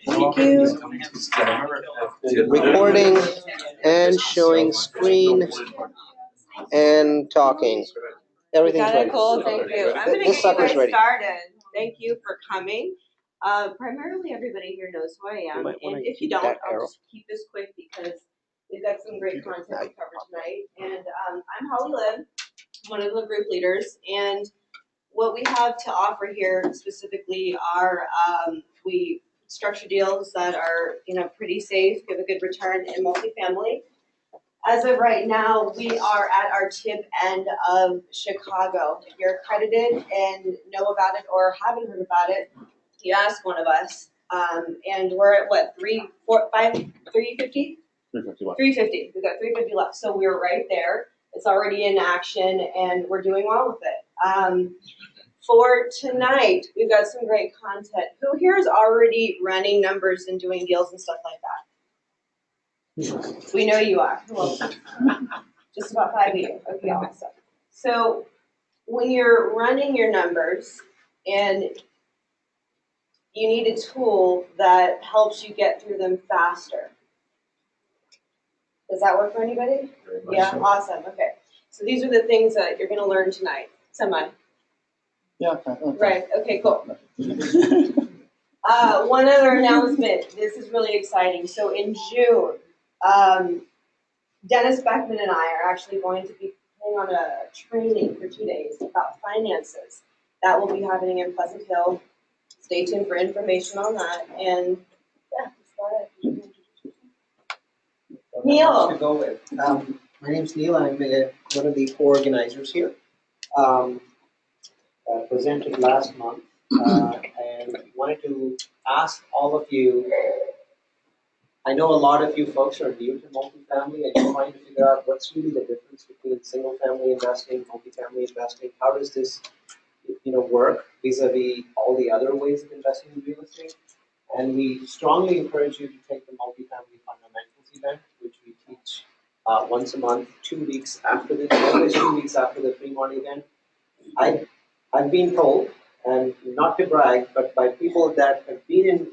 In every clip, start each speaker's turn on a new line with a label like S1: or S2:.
S1: Thank you. Recording and showing screen and talking. Everything's ready.
S2: Cool, thank you. I'm going to
S1: This
S2: get you
S1: sucker's
S2: guys
S1: ready.
S2: started. Thank you for coming. Primarily, everybody here knows who I am, and if you don't, I'll just keep this quick because we've got some great content to cover tonight. And I'm Holly Lynn, one of the group leaders, and what we have to offer here specifically are we structure deals that are pretty safe, give a good return in multifamily. As of right now, we are at our tip end of Chicago. If you're accredited and know about it or haven't heard about it, you ask one of us. And we're at what, 350? 350. We've got 350 left. So we're right there. It's already in action and we're doing well with it. For tonight, we've got some great content. Who here is already running numbers and doing deals and stuff like that? We know you are. Well, just about 5 of you. Okay, awesome. So when you're running your numbers and you need a tool that helps you get through them faster. Does that work for anybody? Yeah, so. Awesome. Okay. So these are the things that you're going to learn tonight. Semi.
S3: Yeah. Okay.
S2: Right. Okay, cool. One other announcement. This is really exciting. So in June, Dennis Beckman and I are actually going to be putting on a training for 2 days about finances. That will be happening in Pleasant Hill. Stay tuned for information on that. And yeah, that's about it. Neil.
S1: To go with. My name's Neil. I'm one of the co-organizers here. Presented last month and wanted to ask all of you. I know a lot of you folks are new to multifamily and you're trying to figure out what's really the difference between single-family investing, multifamily investing. How does this, work vis-a-vis all the other ways of investing in real estate? And we strongly encourage you to take the multifamily fundamentals event, which we teach once a month, 2 weeks after always 2 weeks after the Fremont event. I've been told, and not to brag, but by people that have been in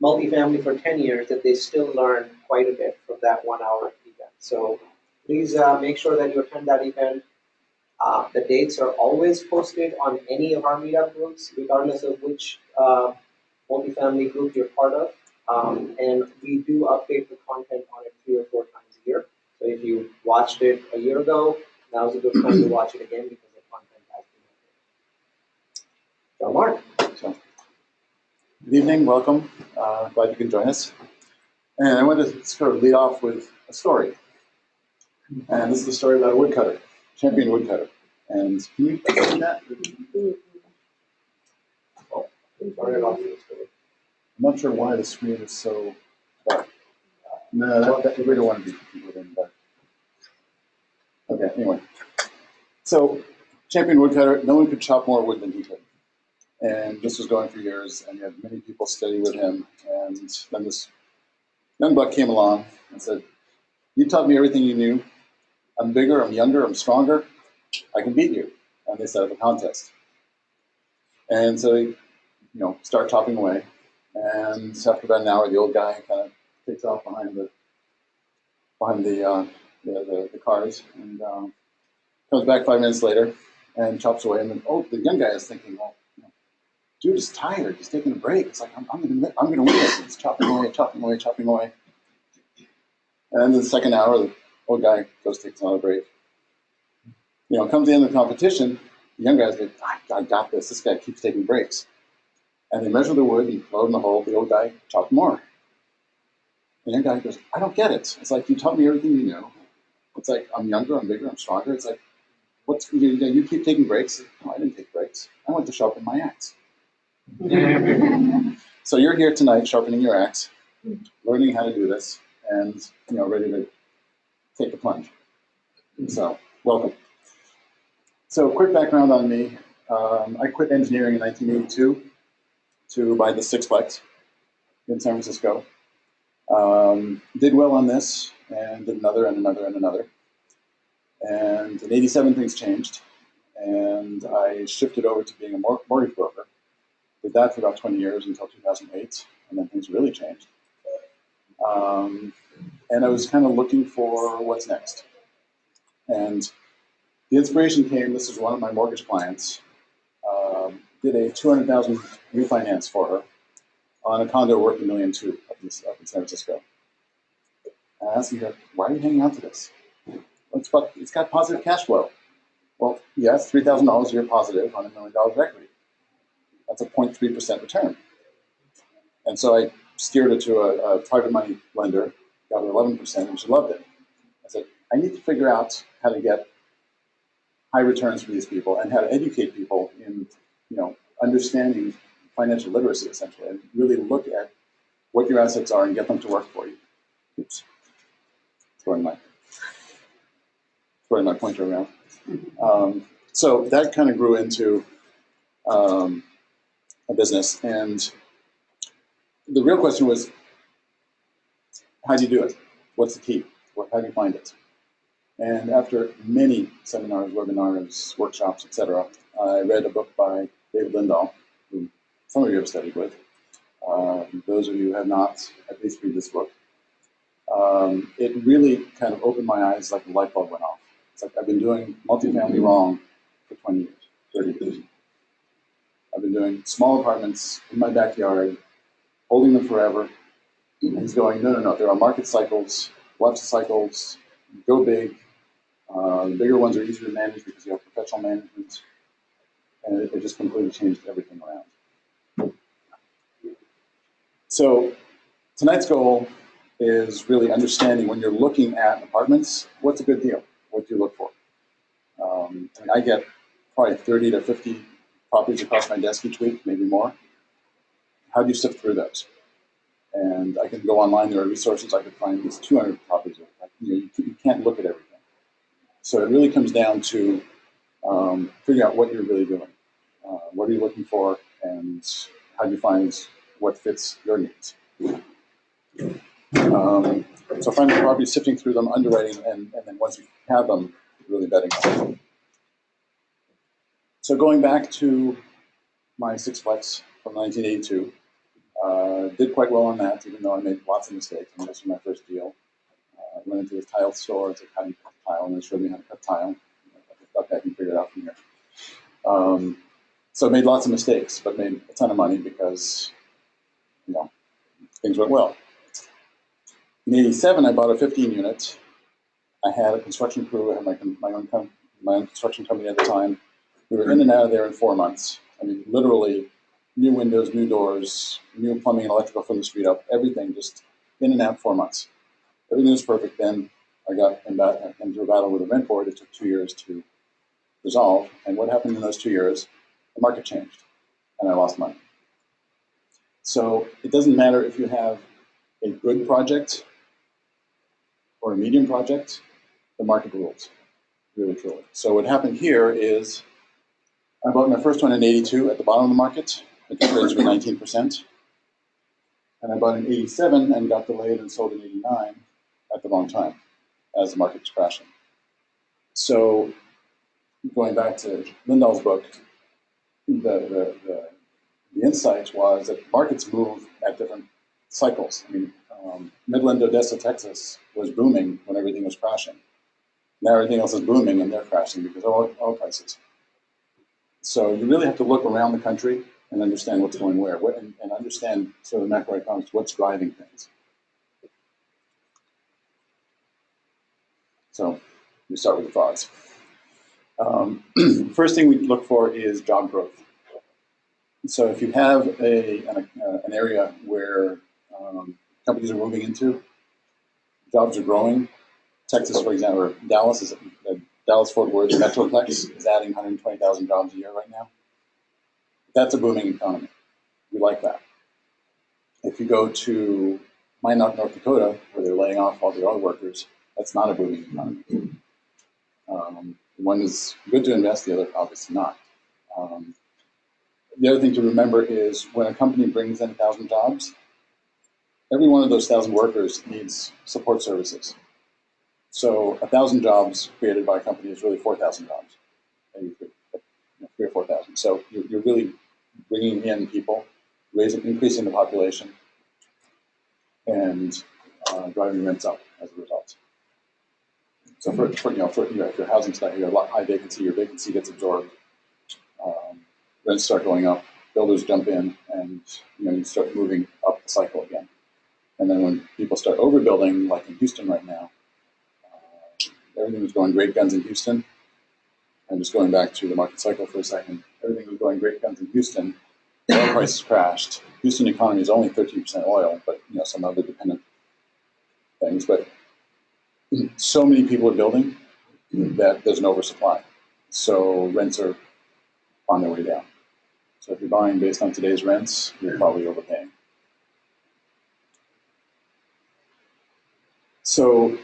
S1: multifamily for 10 years, that they still learn quite a bit from that 1 hour event. So please make sure that you attend that event. The dates are always posted on any of our meetup groups, regardless of which multifamily group you're part of. And we do update the content on it 3 or 4 times a year. So if you watched it a year ago, now's a good time to watch it again because the content has been updated. So Mark.
S3: Good evening, welcome. Glad you can join us. And I want to sort of lead off with a story. And this is a story about a woodcutter, champion woodcutter. And can you see that? Oh, sorry about this. I'm not sure why the screen is so dark. No, we don't want to be within dark. Okay, anyway. So, champion woodcutter, no one could chop more wood than he could. And this was going for years, and you had many people study with him. And then this young buck came along and said, "You taught me everything you knew. I'm bigger, I'm younger, I'm stronger. I can beat you." And they set up a contest. And so they, start chopping away. And after about an hour, the old guy kind of takes off behind the cars and comes back 5 minutes later and chops away. And then, the young guy is thinking, well, dude is tired. He's taking a break. It's like, I'm gonna win this. It's chopping away. And then the second hour, the old guy goes takes another break. Comes the end of the competition, the young guy's like, I got this. This guy keeps taking breaks. And they measure the wood and load in the hole. The old guy chopped more. The young guy goes, I don't get it. It's like, you taught me everything you know. It's like, I'm younger, I'm bigger, I'm stronger. It's like, you keep taking breaks. No, I didn't take breaks. I went to sharpen my axe. So you're here tonight sharpening your axe, learning how to do this, and ready to take the plunge. So welcome. So quick background on me. I quit engineering in 1982 to buy the Sixplex in San Francisco. Did well on this and did another and another and another. And in 87 things changed and I shifted over to being a mortgage broker. Did that for about 20 years until 2008. and then things really changed. And I was kind of looking for what's next. And the inspiration came, this is one of my mortgage clients, did a $200,000 refinance for her on a condo worth $1.2 million up in San Francisco. And I asked her, why are you hanging on to this? Well, it's got positive cash flow. Well, yes, $3,000 a year positive on $1 million of equity. That's a 0.3% return. And so I steered her to a private money lender, got her 11%, and she loved it. I said, I need to figure out how to get high returns for these people and how to educate people in, understanding financial literacy, essentially, and really look at what your assets are and get them to work for you. Oops. Throwing my pointer around. So that kind of grew into a business. And the real question was, how do you do it? What's the key? How do you find it? And after many seminars, webinars, workshops, etc., I read a book by David Lindahl, who some of you have studied with. Those of you who have not, at least read this book. It really kind of opened my eyes like a light bulb went off. It's like I've been doing multifamily wrong for 20 years, 30 years. I've been doing small apartments in my backyard, holding them forever. And he's going, no, there are market cycles, watch the cycles, go big. The bigger ones are easier to manage because you have professional management. And it just completely changed everything around. So tonight's goal is really understanding when you're looking at apartments, what's a good deal? What do you look for? I get probably 30 to 50 properties across my desk each week, maybe more. How do you sift through those? And I can go online, there are resources, I could find these 200 properties. You can't look at everything. So it really comes down to figuring out what you're really doing. What are you looking for, and how do you find what fits your needs? So finding properties, sifting through them, underwriting, and then once you have them, really betting on them. So going back to my sixplex from 1982, did quite well on that, even though I made lots of mistakes. And this was my first deal. I went into this tile store, it's like, how do you cut tile? And they showed me how to cut tile. I can figure it out from here. So I made lots of mistakes, but made a ton of money because, things went well. In '87, I bought a 15 unit. I had a construction crew. I had my own construction company at the time. We were in and out of there in 4 months. I mean, literally, new windows, new doors, new plumbing and electrical from the street up, everything just in and out 4 months. Everything was perfect. Then I got into a battle with a rent board. It took 2 years to resolve. And what happened in those 2 years? The market changed, and I lost money. So it doesn't matter if you have a good project or a medium project, the market rules, really truly. So what happened here is I bought my first one in '82 at the bottom of the market. Interest rates were 19%. And I bought in '87 and got delayed and sold in '89 at the wrong time as the market was crashing. So going back to Lindahl's book, the insight was that markets move at different cycles. I mean, Midland, Odessa, Texas was booming when everything was crashing. Now everything else is booming and they're crashing because of oil prices. So you really have to look around the country and understand what's going where, and understand sort of macroeconomics, what's driving things. So we start with the thoughts. First thing we look for is job growth. So if you have an area where companies are moving into, jobs are growing. Texas, for example, or Dallas-Fort Worth Metroplex is adding 120,000 jobs a year right now. That's a booming economy. We like that. If you go to Minot, North Dakota, where they're laying off all the oil workers, that's not a booming economy. One is good to invest, the other obviously not. The other thing to remember is when a company brings in 1,000 jobs, every one of those 1,000 workers needs support services. So 1,000 jobs created by a company is really 4,000 jobs, maybe 3 or 4,000. So you're really bringing in people, increasing the population, and driving rents up as a result. So if your housing stock, you have high vacancy, your vacancy gets absorbed, rents start going up, builders jump in, and you start moving up the cycle again. And then when people start overbuilding, like in Houston right now, everything was going great guns in Houston. And just going back to the market cycle for a second, everything was going great guns in Houston. Oil prices crashed. Houston economy is only 13% oil, but some other dependent things. But so many people are building that there's an oversupply. So rents are on their way down. So if you're buying based on today's rents, you're probably overpaying. So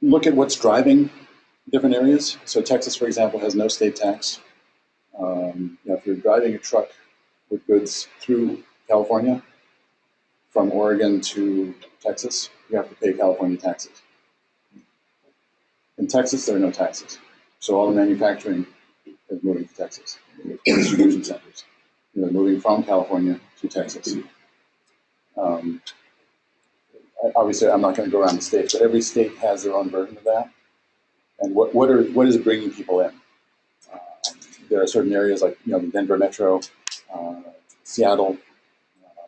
S3: look at what's driving different areas. So Texas, for example, has no state tax. If you're driving a truck with goods through California, from Oregon to Texas, you have to pay California taxes. In Texas, there are no taxes. So all the manufacturing is moving to Texas. Distribution centers. They're moving from California to Texas. Obviously, I'm not going to go around the states, but every state has their own version of that. And what is bringing people in? There are certain areas like the Denver metro, Seattle,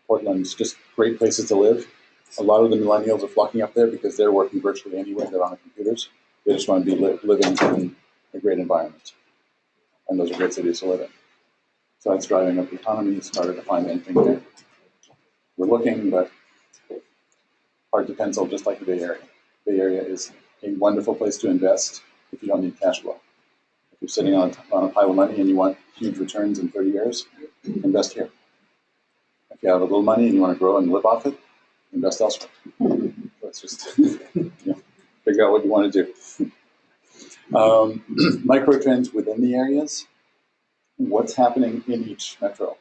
S3: Portland, just great places to live. A lot of the millennials are flocking up there because they're working virtually anywhere. They're on their computers. They just want to be living in a great environment. And those are great cities to live in. So that's driving up the economy. It's harder to find anything there. We're looking, but hard to pencil, just like the Bay Area. Bay Area is a wonderful place to invest if you don't need cash flow. If you're sitting on a pile of money and you want huge returns in 30 years, invest here. If you have a little money and you want to grow and live off it, invest elsewhere. Let's just figure out what you want to do. Micro trends within the areas. What's happening in each metro?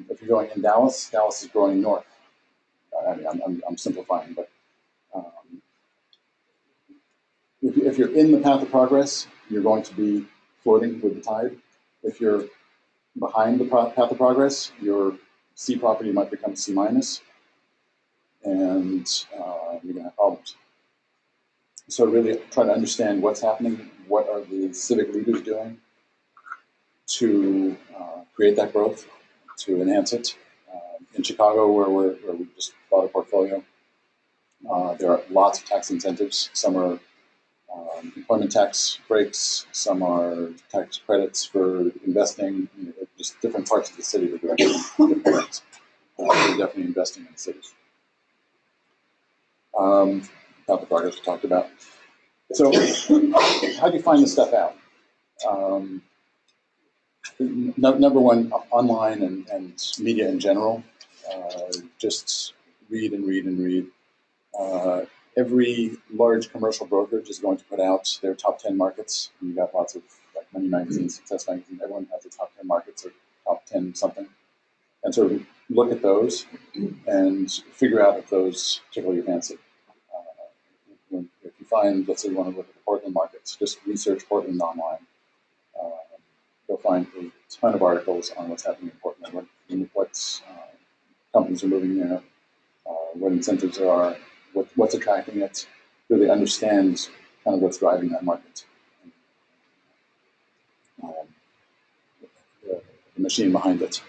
S3: If you're going in Dallas, Dallas is growing north. I'm simplifying, but if you're in the path of progress, you're going to be floating with the tide. If you're behind the path of progress, your C property might become C minus, and you're going to have problems. So really try to understand what's happening, what are the civic leaders doing to create that growth, to enhance it. In Chicago, where we just bought a portfolio, there are lots of tax incentives. Some are employment tax breaks, some are tax credits for investing, just different parts of the city that are doing different things. We're definitely investing in the cities. About the progress we talked about. So how do you find this stuff out? Number one, online and media in general. Just read and read and read. Every large commercial brokerage is going to put out their top 10 markets. And you got lots of like Money Magazine, Success Magazine. Everyone has the top 10 markets or top 10 something. And sort of look at those and figure out if those tickle your fancy. If you find, let's say you want to look at the Portland markets, just research Portland online. You'll find a ton of articles on what's happening in Portland, what companies are moving there, what incentives there are, what's attracting it, really understand kind of what's driving that market. The machine behind it.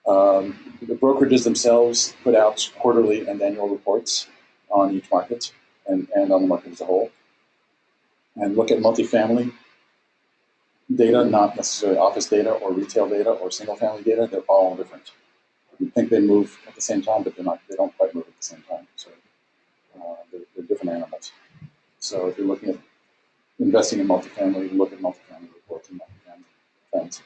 S3: The brokerages themselves put out quarterly and annual reports on each market and on the market as a whole. And look at multifamily data, not necessarily office data or retail data or single family data. They're all different. You think they move at the same time, but they're not. They don't quite move at the same time. So they're different animals. So if you're looking at investing in multifamily, look at multifamily reports and multifamily trends.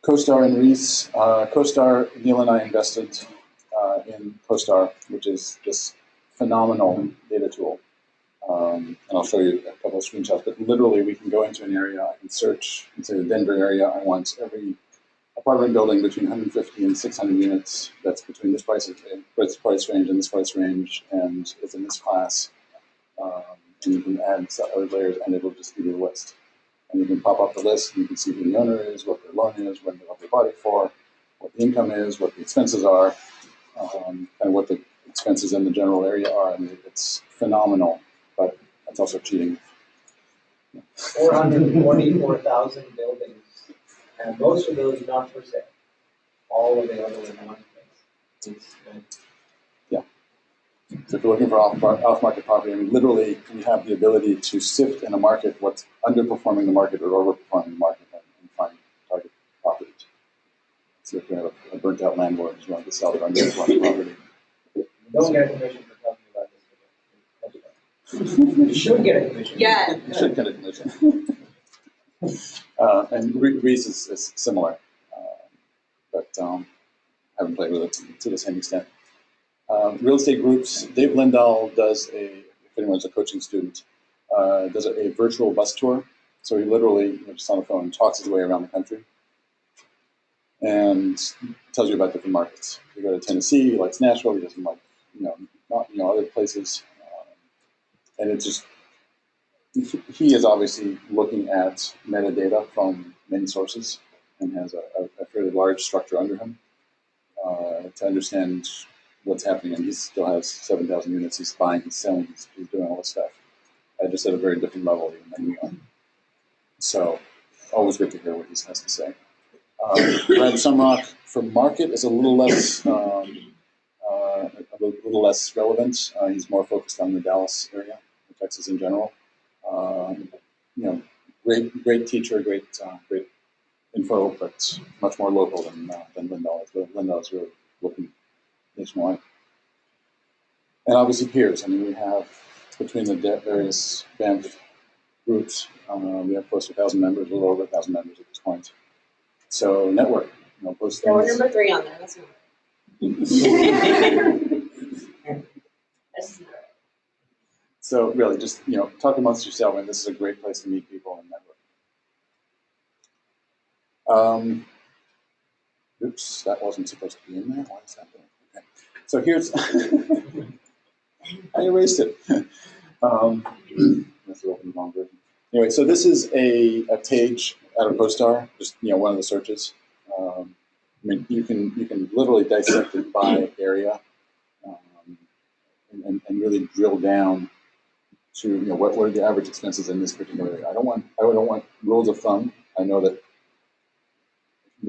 S3: CoStar and Reis. CoStar, Neil and I invested in CoStar, which is this phenomenal data tool. And I'll show you a couple of screenshots, but literally we can go into an area, I can search and say the Denver area, I want every apartment building between 150 and 600 units that's between this price range and this price range and is in this class. And you can add other layers and it will just give you a list. And you can pop up the list and you can see who the owner is, what their loan is, what they bought it for, what the income is, what the expenses are, and what the expenses in the general area are. I mean, it's phenomenal, but it's also cheating.
S1: 444,000 buildings, and most of those not for sale, all available in one place.
S3: So if you're looking for off-market property, I mean, literally, you have the ability to sift in a market what's underperforming the market or overperforming the market and find target properties. So if you have a burnt-out landlord who's willing to sell their underperforming property.
S1: You don't get a commission for talking about this. You should get a commission.
S2: Yeah.
S3: You should get a commission. And Reese is similar, but haven't played with it to the same extent. Real estate groups, Dave Lindahl does if anyone's a coaching student, does a virtual bus tour. So he literally, just on the phone, talks his way around the country and tells you about different markets. You go to Tennessee, he likes Nashville, he doesn't like, other places. And it's just, he is obviously looking at metadata from many sources and has a fairly large structure under him to understand what's happening. And he still has 7,000 units he's buying, he's selling, he's doing all this stuff. Just at a very different level even than we are. So always good to hear what he has to say. Brad Sumrock for market is a little less relevant. He's more focused on the Dallas area, Texas in general. Great teacher, great info, but much more local than Lindahl is. Lindahl is really looking nationwide. And obviously peers. I mean, we have between the various Banff groups, we have close to 1,000 members, a little over 1,000 members at this point. So network, post things.
S2: Yeah, we're number 3 on there. That's not right.
S3: So really, just talk amongst yourself, and this is a great place to meet people and network. Oops, that wasn't supposed to be in there. Why is that there? Okay. So here's I erased it. That's the wrong version. Anyway, so this is a page out of CoStar, just one of the searches. I mean, you can literally dissect it by area, and really drill down to what are the average expenses in this particular area. I don't want rules of thumb. I know that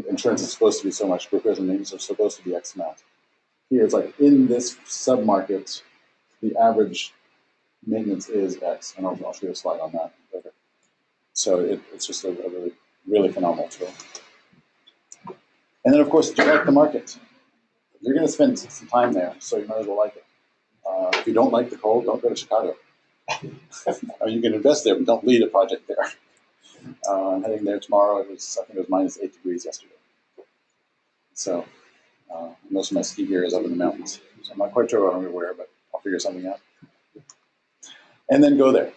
S3: insurance is supposed to be so much, repairs and maintenance are supposed to be X amount. Here it's like in this sub-market, the average maintenance is X, and I'll show you a slide on that later. So it's just a really, really phenomenal tool. And then, of course, direct the market. You're going to spend some time there, so you might as well like it. If you don't like the cold, don't go to Chicago. You can invest there, but don't lead a project there. I'm heading there tomorrow. I think it was minus 8 degrees yesterday. So most of my ski gear is up in the mountains. So I'm not quite sure what I'm going to wear, but I'll figure something out. And then go there.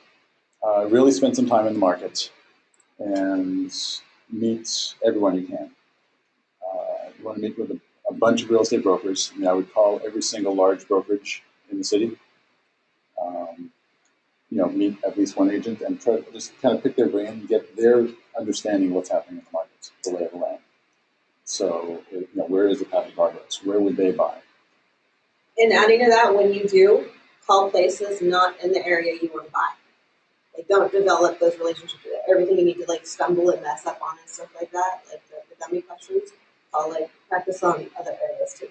S3: Really spend some time in the market and meet everyone you can. You want to meet with a bunch of real estate brokers. I would call every single large brokerage in the city. Meet at least one agent and try to just kind of pick their brain and get their understanding of what's happening in the markets, the lay of the land. So, where is the path of progress? Where would they buy?
S2: And adding to that, when you do, call places not in the area you want to buy. Like, don't develop those relationships. Everything you need to stumble and mess up on and stuff like that. Like the dummy questions. I'll practice on other areas too.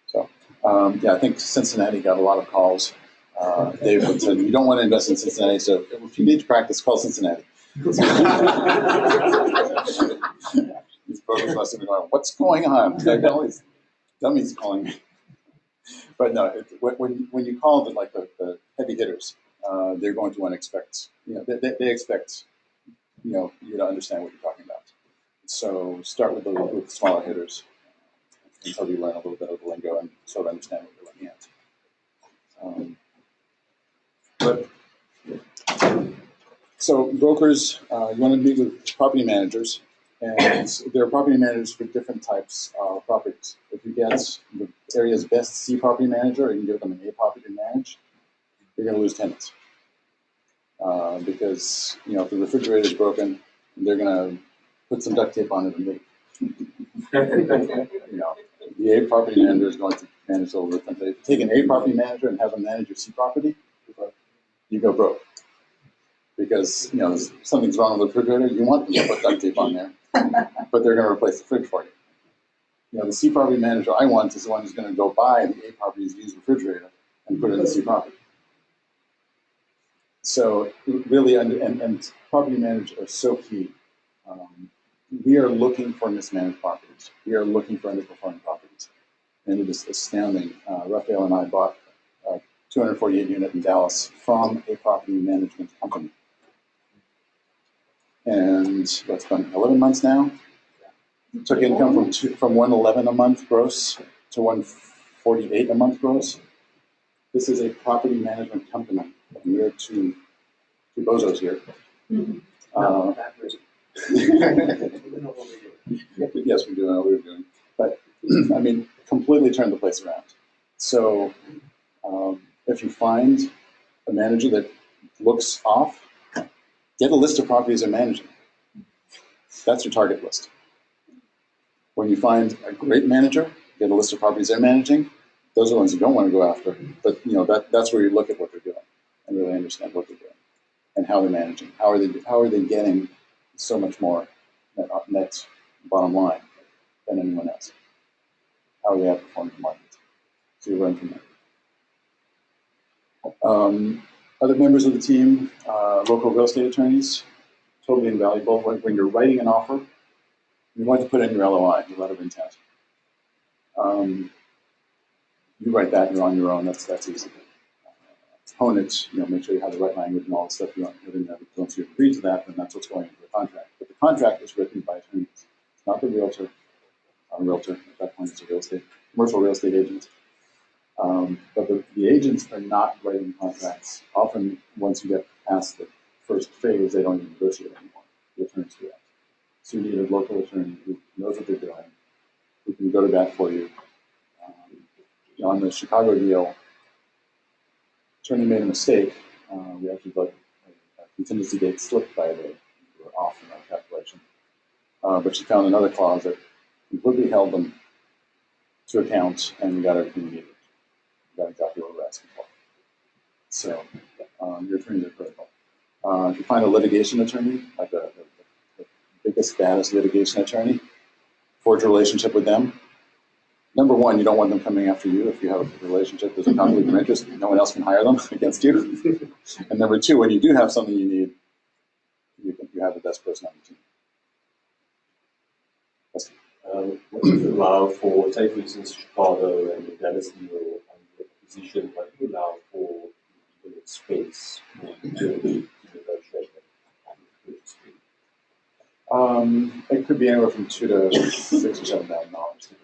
S3: So, I think Cincinnati got a lot of calls. David said, you don't want to invest in Cincinnati, so if you need to practice, call Cincinnati. These brokers must have been going, what's going on? I got all these dummies calling me. But no, when you call the heavy hitters, they're going to want to expect, they expect, you to understand what you're talking about. So start with the smaller hitters until you learn a little bit of the lingo and sort of understand what you're looking at. So brokers, you want to meet with property managers, and there are property managers for different types of properties. If you get the area's best C property manager and you give them an A property to manage, you're going to lose tenants. Because, if the refrigerator is broken, they're going to put some duct tape on it and leave. You know, the A property manager is going to manage all the things. If you take an A property manager and have them manage your C property, you go broke. Because, you know, something's wrong with the refrigerator, you want them to put duct tape on there, but they're going to replace the fridge for you. You know, the C property manager I want is the one who's going to go buy the A property's used refrigerator and put it in the C property. So really, and property managers are so key. We are looking for mismanaged properties. We are looking for underperforming properties. And it is astounding. Raphael and I bought a 248 unit in Dallas from a property management company. And that's been 11 months now. Took income from 111 a month gross to 148 a month gross. This is a property management company. And we are two bozos here. Yes, we do know what we're doing. But, I mean, completely turned the place around. So if you find a manager that looks off, get a list of properties they're managing. That's your target list. When you find a great manager, get a list of properties they're managing. Those are the ones you don't want to go after. But you know that's where you look at what they're doing and really understand what they're doing and how they're managing. How are they getting so much more net bottom line than anyone else? How are they outperforming the market? So you learn from that. Other members of the team, local real estate attorneys, totally invaluable. When you're writing an offer, you want to put in your LOI, your letter of intent. You write that, you're on your own. That's easy. Hone it, you know, make sure you have the right language and all the stuff you want in there. Once you agree to that, then that's what's going into the contract. But the contract is written by attorneys. It's not the realtor. A realtor at that point is a commercial real estate agent. But the agents are not writing contracts. Often, once you get past the first phase, they don't even negotiate anymore. The attorneys do that. So you need a local attorney who knows what they're doing, who can go to bat for you. On the Chicago deal, attorney made a mistake. We actually got a contingency date slipped by a day. We were off in our calculation. But she found another clause that completely held them to account, and we got everything we needed. We got exactly what we were asking for. So your attorneys are critical. If you find a litigation attorney, like the biggest, baddest litigation attorney, forge a relationship with them. Number one, you don't want them coming after you. If you have a relationship, there's a conflict of interest, no one else can hire them against you. And number two, when you do have something you need, you have the best person on the team.
S4: What does it allow for, say for instance, Chicago and the Dallas deal and the acquisition, what do you allow for the expense to negotiate that?
S3: It could be anywhere from $2,000 to $6,000 or $7,000.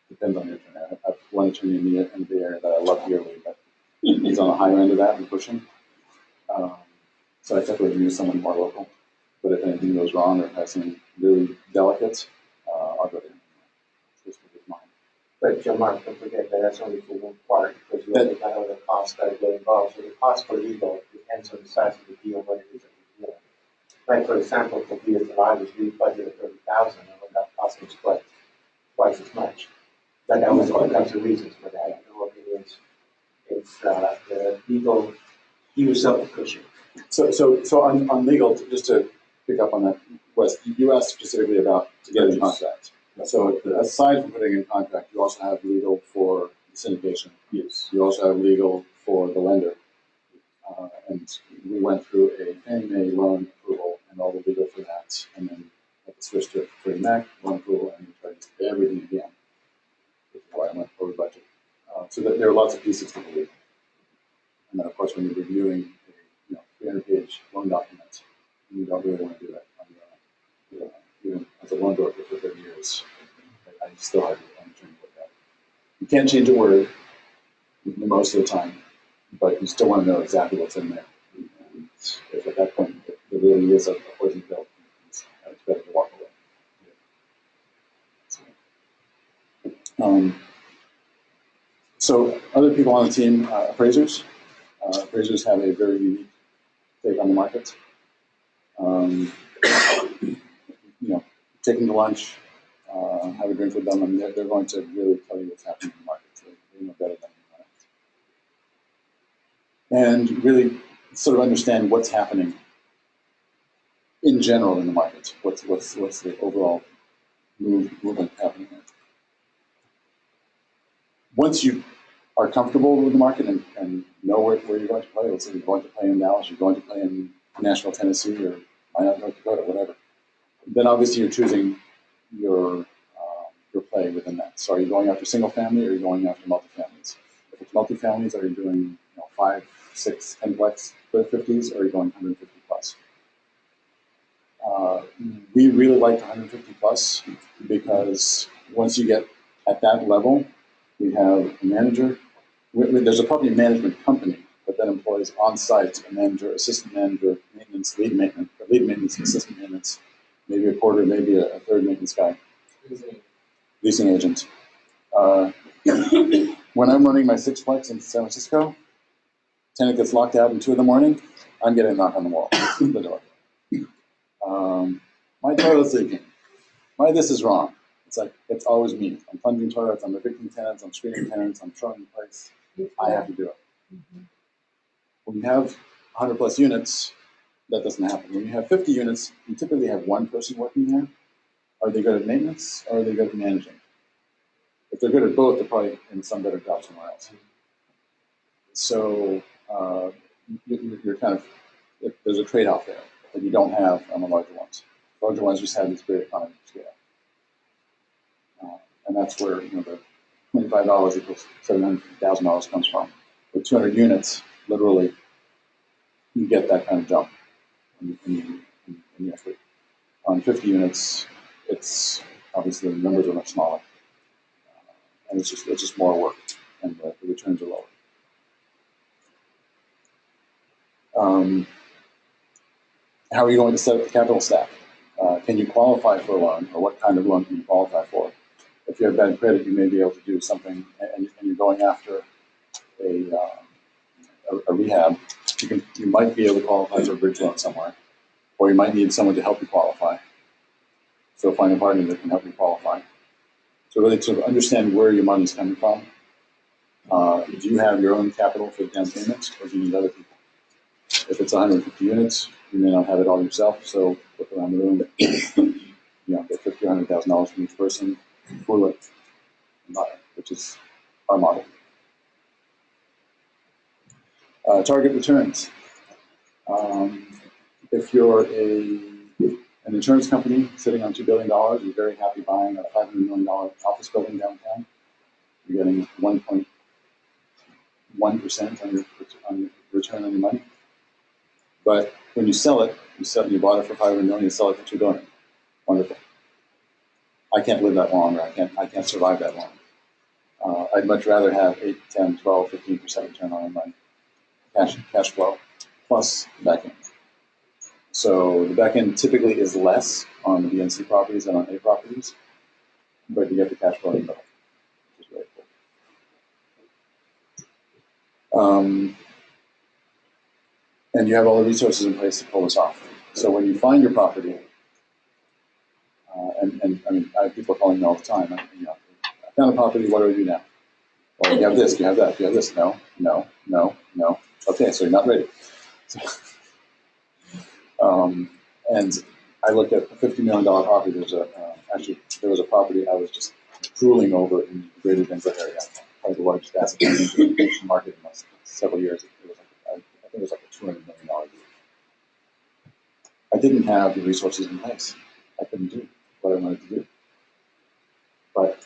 S3: Depends on the attorney. I have one attorney in the Bay Area that I love dearly, but he's on the higher end of that and pushing. So I typically use someone more local. But if anything goes wrong or has something really delicate, I'll go there. It's mine.
S5: But Jim, Mark, don't forget that that's only for one part, because you only got other costs that get involved. So the cost for legal depends on the size of the deal, what it is that you're dealing. Like for example, for Via Saladas, we budgeted $30,000, and what that cost was twice as much. But that was all kinds of reasons for that. You know, it's the legal use of the cushion.
S3: So on legal, just to pick up on that, Wes, you asked specifically about to get in contract. So aside from putting in contract, you also have legal for the syndication.
S4: Yes.
S3: You also have legal for the lender. And we went through a Fannie Mae loan approval and all the legal for that, and then had to switch to Freddie Mac loan approval, and we tried to do everything again. Which is why I went over budget. So there are lots of pieces to the legal. And then, of course, when you're reviewing a 300-page loan document, you don't really want to do that on your own. Even as a loan broker for 30 years, I still have an attorney look at it. You can't change a word most of the time, but you still want to know exactly what's in there. And if at that point there really is a poison pill, it's better to walk away. So other people on the team, appraisers. Appraisers have a very unique take on the market. Taking to lunch, have a drink with them, and they're going to really tell you what's happening in the market. So they know better than anyone else. And really sort of understand what's happening in general in the market. What's the overall movement happening there. Once you are comfortable with the market and know where you're going to play, let's say you're going to play in Dallas, you're going to play in Nashville, Tennessee, or Minot, North Dakota, whatever, then obviously you're choosing your play within that. So are you going after single family or are you going after multifamilies? If it's multifamilies, are you doing 5, 6, 10 plex for the 50s, or are you going 150 plus? We really like 150 plus because once you get at that level, we have a manager. There's a property management company that then employs on-site a manager, assistant manager, maintenance, lead maintenance, assistant maintenance, maybe a quarter, maybe a third maintenance guy, leasing agent. When I'm running my sixplex in San Francisco, tenant gets locked out at 2 a.m, I'm getting a knock on the wall, the door. My toilet's leaking. My this is wrong. It's like, it's always me. I'm plunging toilets, I'm evicting tenants, I'm screening tenants, I'm showing in place. I have to do it. When you have 100 plus units, that doesn't happen. When you have 50 units, you typically have one person working there. Are they good at maintenance or are they good at managing? If they're good at both, they're probably in some better job somewhere else. So you're kind of, there's a trade-off there that you don't have on the larger ones. Larger ones just have this great economy of scale. And that's where the $25 equals $750,000 comes from. With 200 units, literally, you get that kind of jump in your fleet. On 50 units, it's obviously the numbers are much smaller, and it's just more work, and the returns are lower. How are you going to set up the capital stack? Can you qualify for a loan, or what kind of loan can you qualify for? If you have bad credit, you may be able to do something, and you're going after a rehab. You might be able to qualify for a bridge loan somewhere, or you might need someone to help you qualify. So find a partner that can help you qualify. So really sort of understand where your money is coming from. Do you have your own capital for the down payment, or do you need other people? If it's 150 units, you may not have it all yourself. So look around the room, get $50,000 or $100,000 from each person, pool it, and buy it, which is our model. Target returns. If you're an insurance company sitting on $2 billion, you're very happy buying a $500 million office building downtown. You're getting 1.1% on your return on your money. But when you sell it, you bought it for $500 million, you sell it for $2 billion. Wonderful. I can't live that long, or I can't survive that long. I'd much rather have 8, 10, 12, 15% return on my money. Cash flow plus back end. So the back end typically is less on the B and C properties than on A properties, but you get the cash flow in both, which is very cool. And you have all the resources in place to pull this off. So when you find your property, and I mean, I have people calling me all the time. I found a property. What do I do now? Well, you have this. You have that. You have this. No. Okay, so you're not ready. So, and I looked at a $50 million property. There was a property I was just drooling over in the greater Denver area. Probably the largest asset market in the last several years. I think it was like a $200 million deal. I didn't have the resources in place. I couldn't do what I wanted to do. But,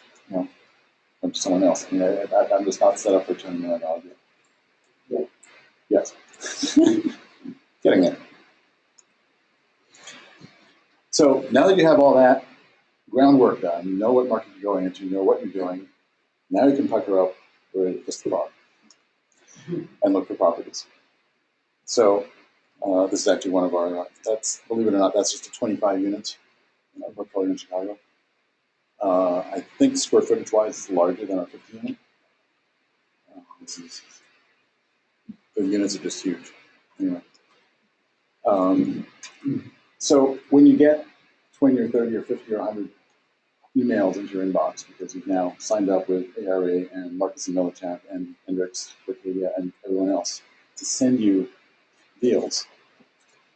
S3: I'm someone else. I mean, I'm just not set up for a $200 million deal. Yeah. Yes. Getting there. So now that you have all that groundwork done, you know what market you're going into, you know what you're doing, now you can pucker up with just the bar and look for properties. So this is actually one of our, believe it or not, that's just a 25 unit in our portfolio in Chicago. I think square footage wise, it's larger than our 50 unit. The units are just huge. Anyway. So when you get 20 or 30 or 50 or 100 emails into your inbox because you've now signed up with ARA and Marcus and Millichap and Hendricks, Wikipedia, and everyone else to send you deals.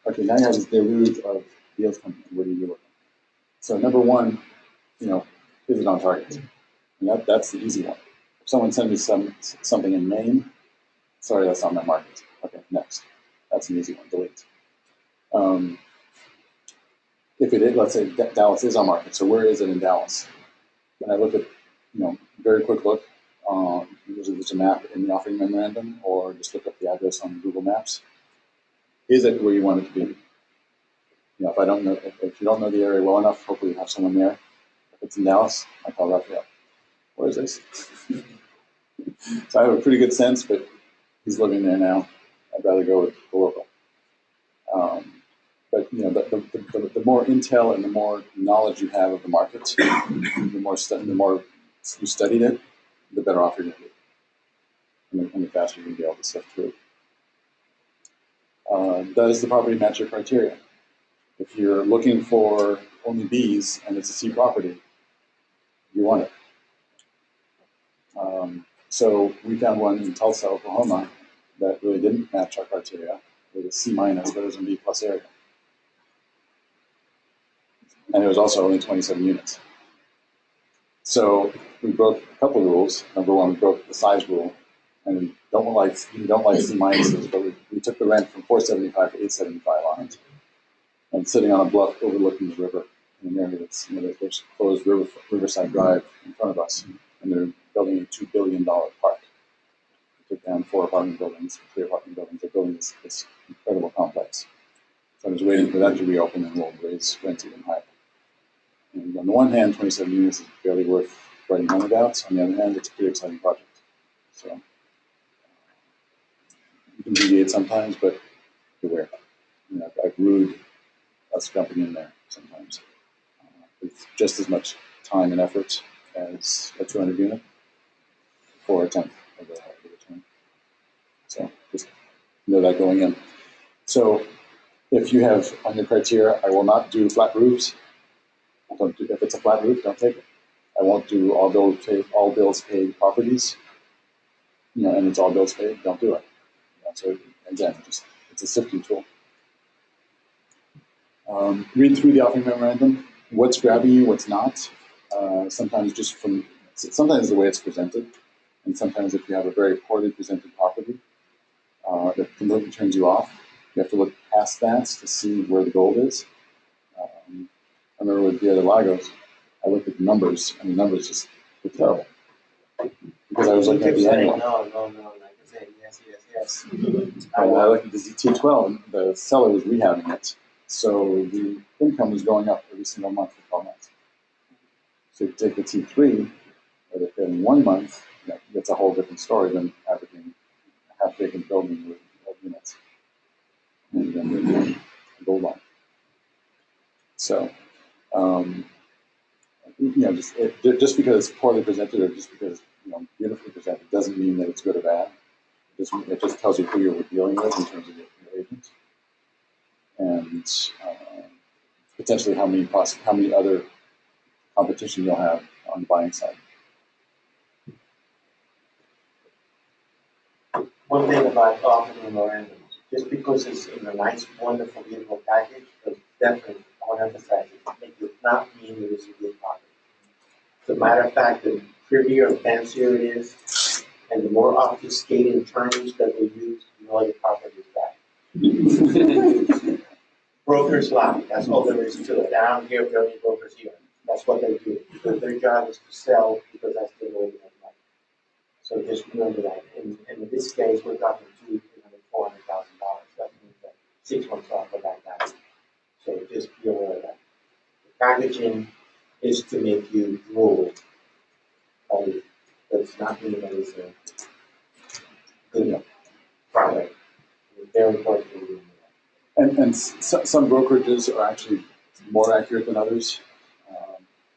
S3: Okay, now you have this deluge of deals coming in. What do you do with them? So number one, is it on target? And that's the easy one. If someone sends me something in Maine, sorry, that's not my market. Okay, next. That's an easy one, delete. If it is, let's say Dallas is our market, so where is it in Dallas? When I look at, very quick look, usually there's a map in the offering memorandum, or just look up the address on Google Maps. Is it where you want it to be? If I don't know, if you don't know the area well enough, hopefully you have someone there. If it's in Dallas, I call Raphael. Where is this? So I have a pretty good sense, but he's living there now. I'd rather go with the local. But the more intel and the more knowledge you have of the market, the more you studied it, the better off you're going to be, and the faster you're going to be able to sift through. Does the property match your criteria? If you're looking for only Bs and it's a C property, you want it. So we found one in Tulsa, Oklahoma, that really didn't match our criteria. It was a C minus, but it was in B plus area. And it was also only 27 units. So we broke a couple of rules. Number one, we broke the size rule, and we don't like C minuses, but we took the rent from 475 to 875 on it, and sitting on a bluff overlooking the river in an area that's there's closed Riverside Drive in front of us, and they're building a $2 billion park. They took down 3 apartment buildings. They're building this incredible complex. So I was waiting for that to reopen, and we'll raise rents even higher. And on the one hand, 27 units is barely worth writing home about. On the other hand, it's a pretty exciting project. So you can deviate sometimes, but beware. I've rued us jumping in there sometimes. It's just as much time and effort as a 200 unit for a tenth of the return. So just know that going in. So if you have on your criteria, I will not do flat roofs. If it's a flat roof, don't take it. I won't do all bills paid properties, and it's all bills paid, don't do it. So again, it's a sifting tool. Read through the offering memorandum. What's grabbing you, what's not. Sometimes the way it's presented, and sometimes if you have a very poorly presented property that completely turns you off, you have to look past that to see where the gold is. I remember with Via de Lagos, I looked at the numbers, and the numbers just were terrible. Because I was looking at the annual.
S5: No, like I said, yes.
S3: I looked at the ZT12, and the seller was rehabbing it. So the income was going up every single month for 12 months. So if you take the T3, or in 1 month, that's a whole different story than averaging a half-vacant building with 12 units. And then the gold line. So, just because it's poorly presented or just because it's beautifully presented doesn't mean that it's good or bad. It just tells you who you're dealing with in terms of your agent, and potentially how many other competition you'll have on the buying side.
S5: One thing about offering memorandums, just because it's in a nice, wonderful, beautiful package, but definitely, I want to emphasize it does not mean it is a good property. As a matter of fact, the prettier and fancier it is, and the more obfuscating terms that they use, the property is bad. Brokers lie. That's all there is to it. I don't care if there are any brokers here. That's what they do. Because their job is to sell because that's the way they make money. So just remember that. And in this case, we're talking $200,000, $400,000. That means that 6 months off of that value. So just be aware of that. The packaging is to make you drool. Does not mean that it's a good product. It's very important to remember that.
S3: And some brokerages are actually more accurate than others.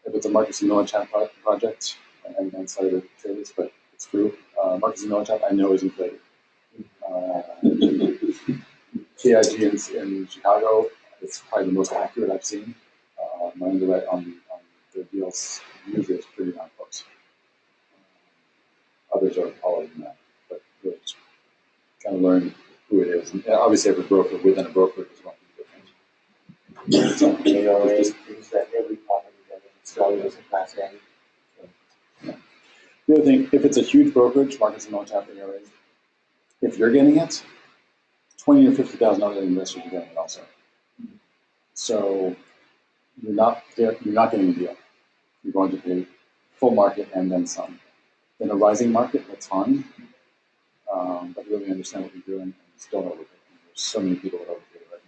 S3: If it's a Marcus and Millichap project, I'm sorry to say this, but it's true. Marcus and Millichap, I know, is inflated. TIG in Chicago, it's probably the most accurate I've seen. My underwrite on the deals usually is pretty darn close. Others are taller than that, but really just kind of learn who it is. And obviously, every broker within a brokerage is going to be different. So,
S5: ARA thinks that every property that is selling is a Class A.
S3: the other thing, if it's a huge brokerage, Marcus and Montap ARAs, if you're getting it, 20 or 50,000 other investors are getting it also. So you're not getting a deal. You're going to pay full market and then some. In a rising market, that's fine, but really understand what you're doing and still don't overpay. There's so many people that overpay right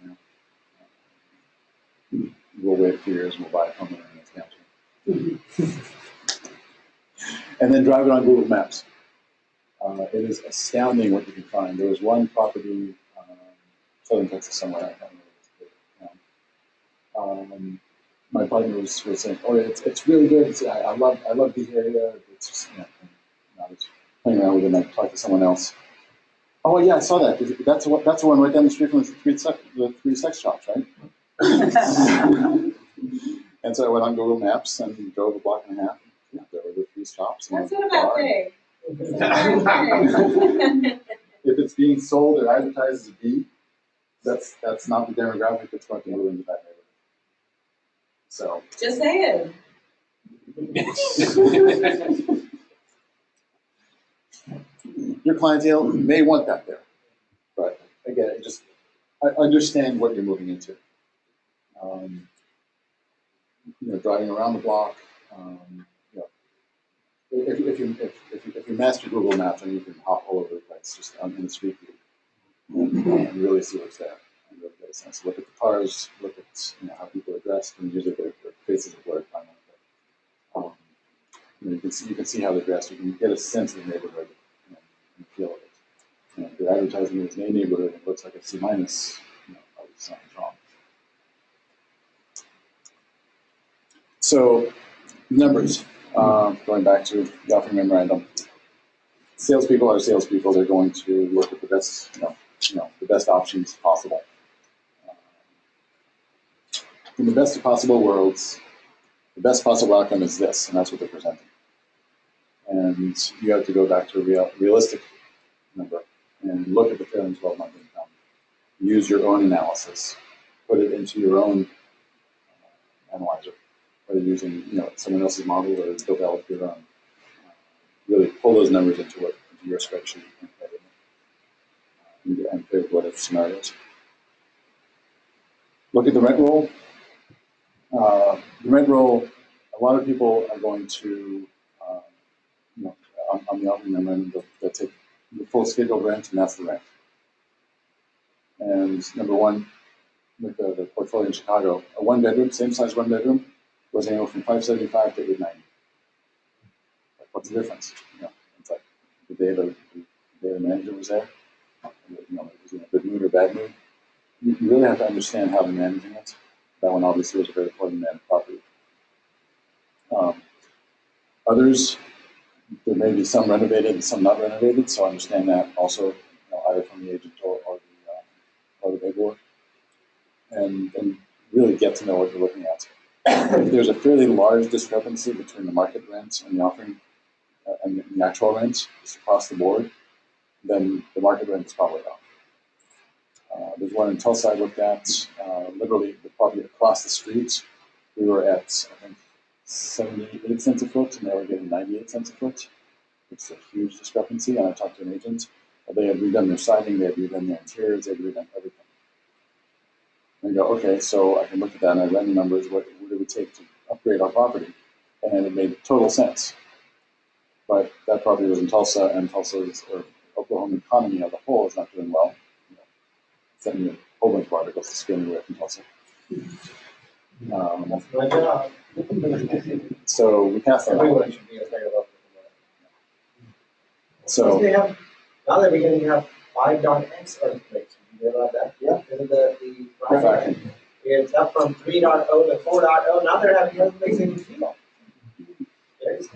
S3: now. We'll wait a few years and we'll buy a home in this county. And then drive it on Google Maps. It is astounding what you can find. There was one property, southern Texas somewhere, I can't remember. My partner was saying, "Oh, it's really good. I love the area. It's just, you know." I was playing around with it, and I talked to someone else. "Oh yeah, I saw that. That's the one right down the street from the three sex shops, right?" And so I went on Google Maps and drove a block and a half. Yeah, there were the 3 shops.
S2: What's it about thing?
S3: If it's being sold or advertised as a B, that's not the demographic that's going to move into that neighborhood. So
S2: Just saying.
S3: your clientele may want that there, but again, just understand what you're moving into. Driving around the block. If you master Google Maps, then you can hop all over the place, just in the street view, and really see what's there. And really get a sense. Look at the cars. Look at how people are dressed, and usually their faces are blurred. You can see how they're dressed. You can get a sense of the neighborhood and feel it. If you're advertising in its main neighborhood, it looks like a C minus. Probably something's wrong. So numbers. Going back to the offering memorandum, salespeople are salespeople. They're going to look at the best, the best options possible. In the best of possible worlds, the best possible outcome is this, and that's what they're presenting. And you have to go back to a realistic number and look at the trailing 12-month income. Use your own analysis. Put it into your own analyzer. Whether using someone else's model or develop your own. Really pull those numbers into your spreadsheet and play with whatever scenarios. Look at the rent roll. The rent roll, a lot of people are going to, on the offering memorandum, they'll take the full scheduled rent, and that's the rent. And number one, with the portfolio in Chicago, a 1-bedroom, same size 1-bedroom, was anywhere from $575 to $890. What's the difference? It's like the day the manager was there. It was in a good mood or bad mood. You really have to understand how they're managing it. That one obviously was a very poorly managed property. Others, there may be some renovated and some not renovated, so understand that also, either from the agent or the paperwork, and really get to know what you're looking at. If there's a fairly large discrepancy between the market rent and the offering and the actual rent just across the board, then the market rent is probably off. There's one in Tulsa I looked at, literally the property across the street. We were at, I think, 78 cents a foot, and they were getting 98 cents a foot. It's a huge discrepancy, and I talked to an agent. They had redone their siding, they had redone their interiors, they had redone everything. And go, okay, so I can look at that and I ran the numbers, what it would take to upgrade our property. And it made total sense. But that property was in Tulsa, and Tulsa's, or Oklahoma economy as a whole is not doing well. Sending me a whole bunch of articles to scare me away from Tulsa.
S5: That's my job.
S3: So we passed that.
S5: Everyone should be afraid of Oklahoma.
S3: So
S1: now that we're going to have 5.x earthquakes. You hear about that? Yeah. It's up from 3.0 to 4.0. Now they're having earthquakes in New Zealand. There's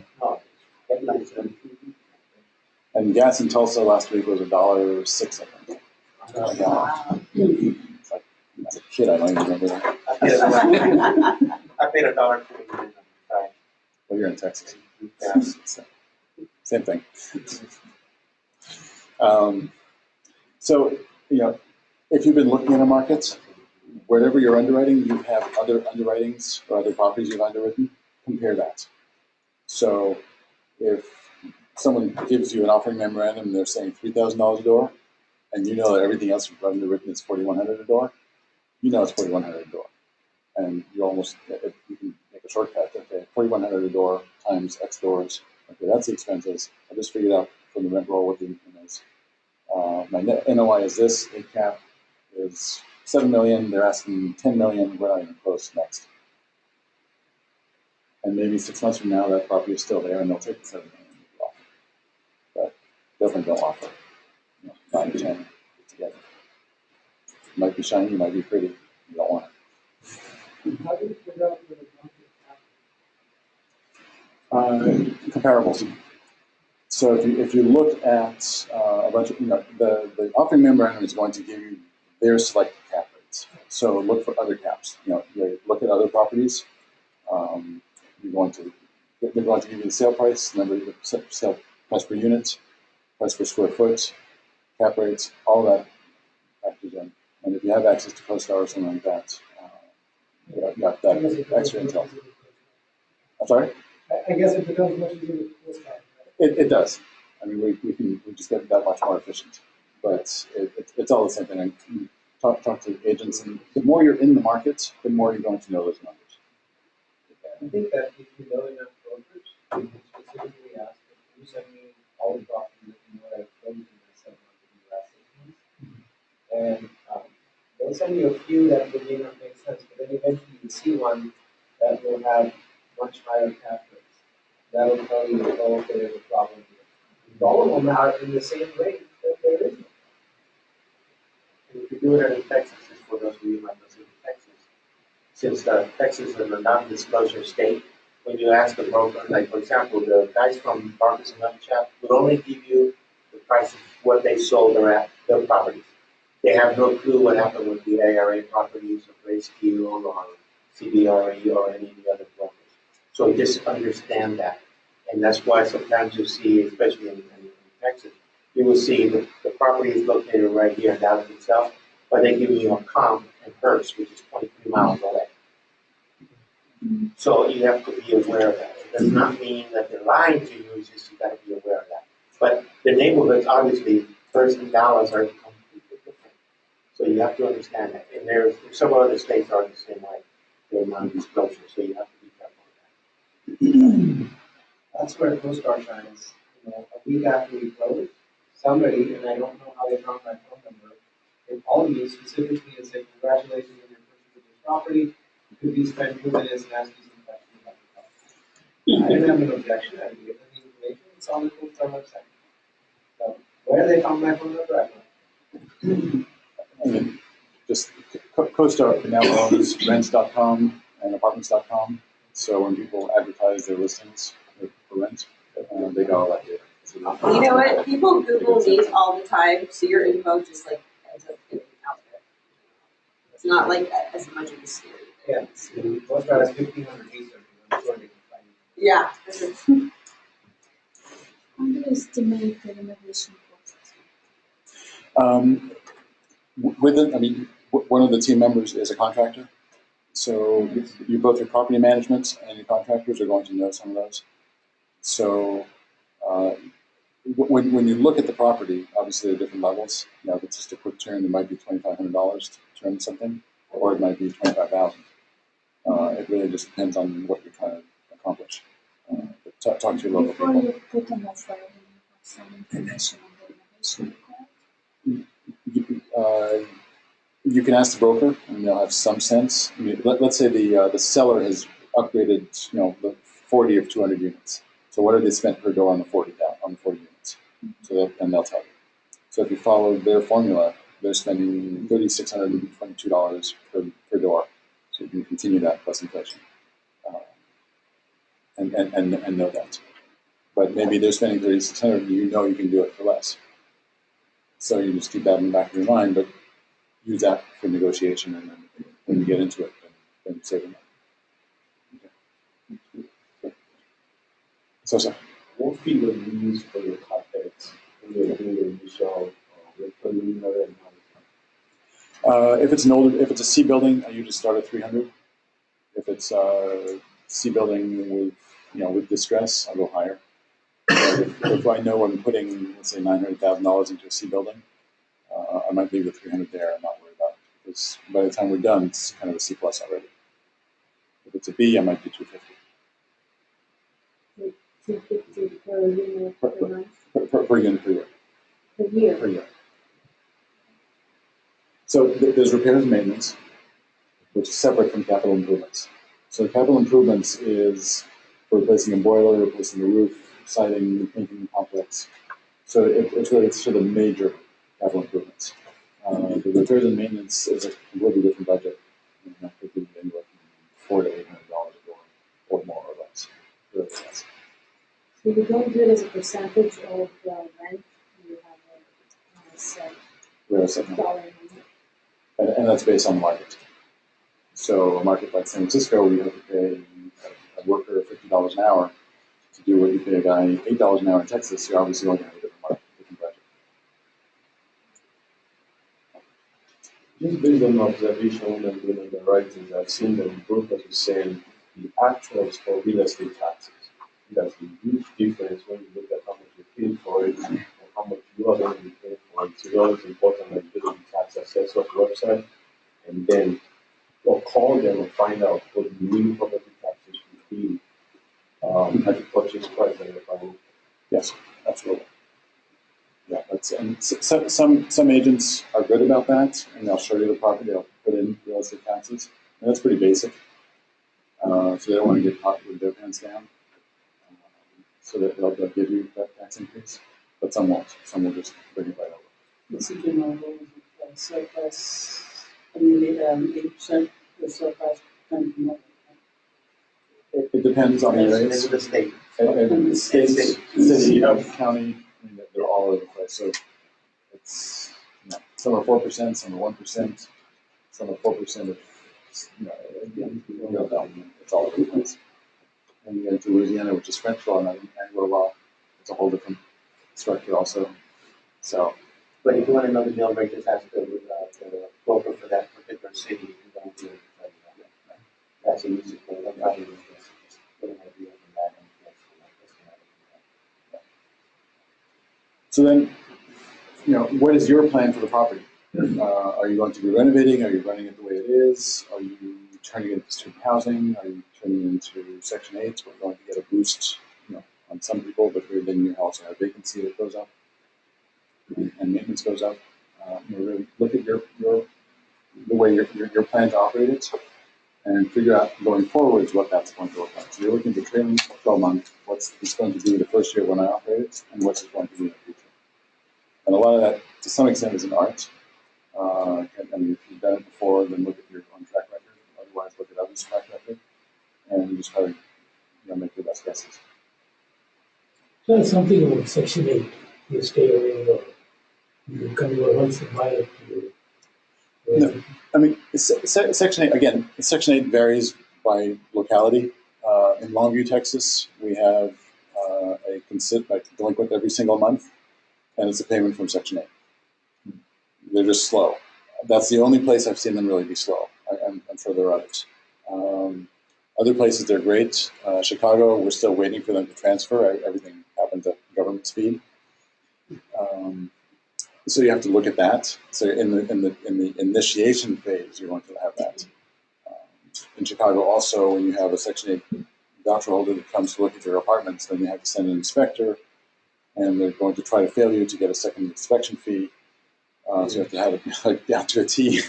S3: and gas in Tulsa last week was $1.06, I think. It's like, as a kid, I don't even remember that.
S5: I paid $1.40 in time.
S3: Well, you're in Texas.
S5: Yes.
S3: Same thing. So, if you've been looking at a market, whatever you're underwriting, you have other underwritings or other properties you've underwritten, compare that. So if someone gives you an offering memorandum and they're saying $3,000 a door, and you know that everything else you've underwritten is $4,100 a door, you know it's $4,100 a door. And you almost, if you can make a shortcut, okay, $4,100 a door times X doors, okay, that's the expenses. I just figured out from the rent roll what the income is. My net NOI is this, ACAP is $7 million, they're asking $10 million, we're not even close next. And maybe 6 months from now, that property is still there and they'll take the $7 million offer. But definitely don't offer 9 or 10 together. It might be shiny, it might be pretty, you don't want it.
S6: How do you figure out the market cap?
S3: Comparables. So if you look at a bunch of, the offering memorandum is going to give you their selected cap rates. So look for other caps. You look at other properties. They're going to give you the sale price, number of sale price per unit, price per square foot, cap rates, all that factors in. And if you have access to CoStar or something like that, you got that extra intel. I'm sorry?
S6: I guess it becomes much easier with this guy.
S3: It does. I mean, we just get that much more efficient. But it's all the same thing. You talk to agents, and the more you're in the market, the more you're going to know those numbers.
S1: I think that if you know enough brokers, you can specifically ask them, can you send me all the properties that you know that I've closed in the 7 months in the last 6 months? And they'll send you a few that will may not make sense, but then eventually you'll see one that will have much higher cap rates. That'll tell you, oh, okay, there's a problem here. All of them are in the same range that there is.
S5: And if you do it in Texas, it's for those of you who might not live in Texas. Since Texas is a non-disclosure state, when you ask a broker, like for example, the guys from Barkers and Upchap would only give you the price of what they sold their properties. They have no clue what happened with the ARA properties or Grayscale or CBRE or any of the other brokers. So just understand that. And that's why sometimes you see, especially in Texas, you will see the property is located right here in Dallas itself, but they give you a comp in Hearst, which is 23 miles away. So you have to be aware of that. It does not mean that they're lying to you, it's just you got to be aware of that. But the neighborhoods, obviously, Hearst and Dallas are completely different. So you have to understand that. And there's some other states are the same way. They're non-disclosure, so you have to be careful of that.
S1: That's where CoStar shines. A week after we close, somebody, and I don't know how they found my phone number, they called me specifically and said, congratulations on your purchase of this property. Could you spend 2 minutes and ask you some questions about the property? I didn't have an objection. I gave them the information. It's on the CoStar website. So where they found my phone number, I don't know.
S3: I mean, just CoStar now owns rents.com and apartments.com. So when people advertise their listings for rent, they got all that data.
S2: You know what? People Google these all the time, so your info just like ends up getting out there. It's not like as much of a scary thing.
S1: Yeah, CoStar has 1,500 researchers. I'm sure they can find it.
S2: Yeah.
S7: How do you estimate the renovation cost?
S3: One of the team members is a contractor. So you both your property management and your contractors are going to know some of those. So when you look at the property, obviously there are different levels. If it's just a quick turn, it might be $2,500 to turn something, or it might be $25,000. It really just depends on what you're trying to accomplish. Talk to your local
S7: Before
S3: people.
S7: you put an offer, you have some information on the renovation cost.
S3: You can ask the broker, and they'll have some sense. I mean, let's say the seller has upgraded, the 40 of 200 units. So what have they spent per door on the 40 units? So they'll tell you. So if you follow their formula, they're spending $3,622 per door. So you can continue that plus inflation, and know that. But maybe they're spending $3,600, and you can do it for less. So you just keep that in the back of your mind, but use that for negotiation, and then when you get into it, then save them. So, sir.
S4: What figure do you use for your capex when you're doing the initial your preliminary analysis?
S3: If it's a C building, I usually start at 300. If it's a C building with distress, I'll go higher. If I know I'm putting, let's say, $900,000 into a C building, I might leave the 300 there and not worry about it, because by the time we're done, it's kind of a C plus already. If it's a B, I might do 250.
S7: 250 per unit per month?
S3: Per unit per year.
S7: Per year?
S3: Per year. So there's repairs and maintenance, which is separate from capital improvements. So capital improvements is for replacing a boiler, replacing a roof, siding, painting the complex. So it's sort of major capital improvements. The repairs and maintenance is a completely different budget. That could be anywhere from $400 to $800 or more or less. Really less.
S7: So you don't do it as a percentage of the rent, you have a set dollar amount.
S3: And that's based on the market. So a market like San Francisco, where you have to pay a worker $50 an hour to do what you pay a guy $8 an hour in Texas, you're obviously going to have a different market, different budget.
S4: Just based on my observation and doing the writings, I've seen that brokers are saying the actuals for real estate taxes. That's a huge difference when you look at how much you pay for it and how much you are going to be paying for it. So it's always important that you go to the tax assessor's website and then or call them and find out what the new property taxes would be at the purchase price that you're buying.
S3: Yes, absolutely. Yeah, and some agents are good about that, and they'll show you the property, they'll put in real estate taxes, and that's pretty basic. So they don't want to get caught with their pants down. So that they'll give you that tax increase, but some won't. Some will just bring it right over.
S8: This is the normal surplus, 8% the surplus can be more.
S3: It depends on the areas.
S5: The state.
S3: And the state, city, county, I mean, they're all over the place. So it's, some are 4%, some are 1%, some are 4% of, again, it's all over the place. And you get into Louisiana, which is French law, not Anglo law. It's a whole different structure also. So,
S5: But if you want to know the deal breakers, ask the broker for that particular city. You don't do it. That's an easy thing. I'm not even just getting an idea from that.
S3: So then, what is your plan for the property? Are you going to be renovating? Are you running it the way it is? Are you turning it into student housing? Are you turning it into Section 8? We're going to get a boost, on some people, but then you also have vacancy that goes up and maintenance goes up. Really look at the way your plan to operate it and figure out going forwards what that's going to look like. So you're looking for trailing 12 months, what's it's going to be the first year when I operate it, and what's it going to be in the future. And a lot of that, to some extent, is an art. If you've done it before, then look at your own track record. Otherwise, look at others' track record, and you just try to make your best guesses.
S6: Tell us something about Section 8. You stay away or you come to once and buy it.
S3: No, I mean, Section 8, again, Section 8 varies by locality. In Longview, Texas, we have a delinquent every single month, and it's a payment from Section 8. They're just slow. That's the only place I've seen them really be slow. I'm sure there are others. Other places, they're great. Chicago, we're still waiting for them to transfer. Everything happens at government speed. So you have to look at that. So in the initiation phase, you're going to have that. In Chicago, also, when you have a Section 8 voucher holder that comes to look at your apartments, then you have to send an inspector, and they're going to try to fail you to get a second inspection fee. So you have to have it down to a T.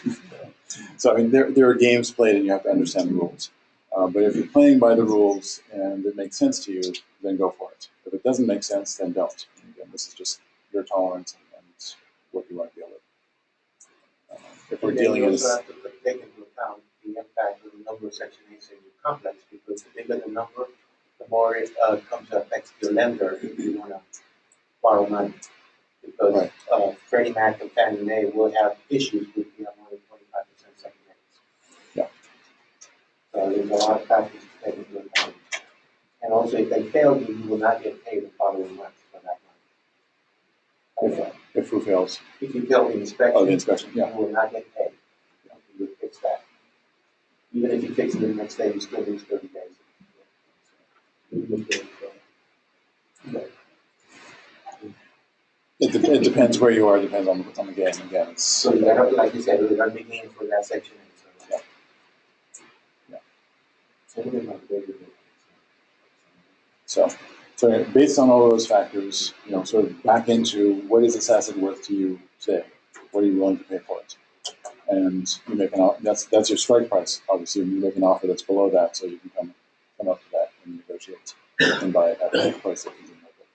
S3: So I mean, there are games played, and you have to understand the rules. But if you're playing by the rules and it makes sense to you, then go for it. If it doesn't make sense, then don't. And again, this is just your tolerance and what you want to deal with. If we're dealing in
S5: also have to take into account the impact of the number of Section 8s in your complex, because the bigger the number, the more it comes to affect your lender if you want to borrow money. Because Freddie Mac and Fannie Mae will have issues with more than 25% Section 8s.
S3: Yeah.
S5: So there's a lot of factors to take into account. And Also, if they fail you, you will not get paid the following month for that month.
S3: If who fails?
S5: If you fail the inspection.
S3: Oh, the inspection, yeah.
S5: You will not get paid. You will fix that. Even if you fix it the next day, you still lose 30 days.
S3: It depends where you are, it depends on the game. Again, it's,
S5: So you gotta, like you said, we're gonna be game for that section.
S3: Yeah. So based on all those factors, sort of back into what is this asset worth to you today? What are you willing to pay for it? And you make an offer. That's your strike price. Obviously, you make an offer that's below that, so you can come up to that and negotiate and buy it at the price that you can make it.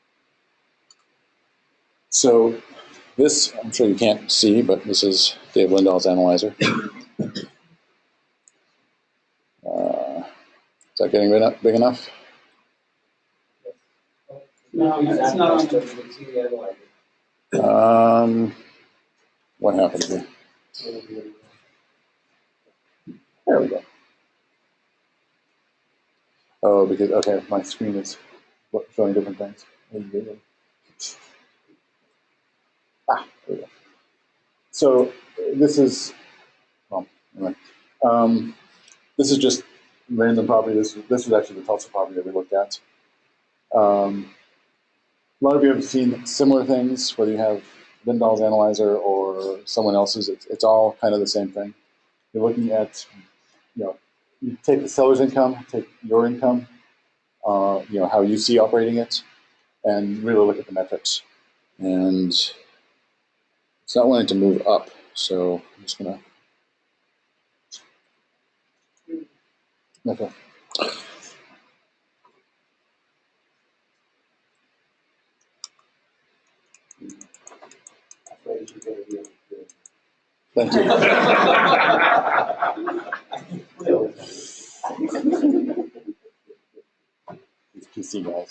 S3: So this, I'm sure you can't see, but this is Dave Lindahl's analyzer. Is that getting big enough?
S8: No, it's not on.
S3: What happened here? There we go. Oh, because, okay, my screen is showing different things. There we go. So this is, well, anyway. This is just random property. This was actually the Tulsa property that we looked at. A lot of you have seen similar things, whether you have Lindahl's analyzer or someone else's. It's all kind of the same thing. You're looking at, you take the seller's income, take your income, how you see operating it, and really look at the metrics. And it's not wanting to move up, so I'm just gonna. Okay. Thank you. These PC guys.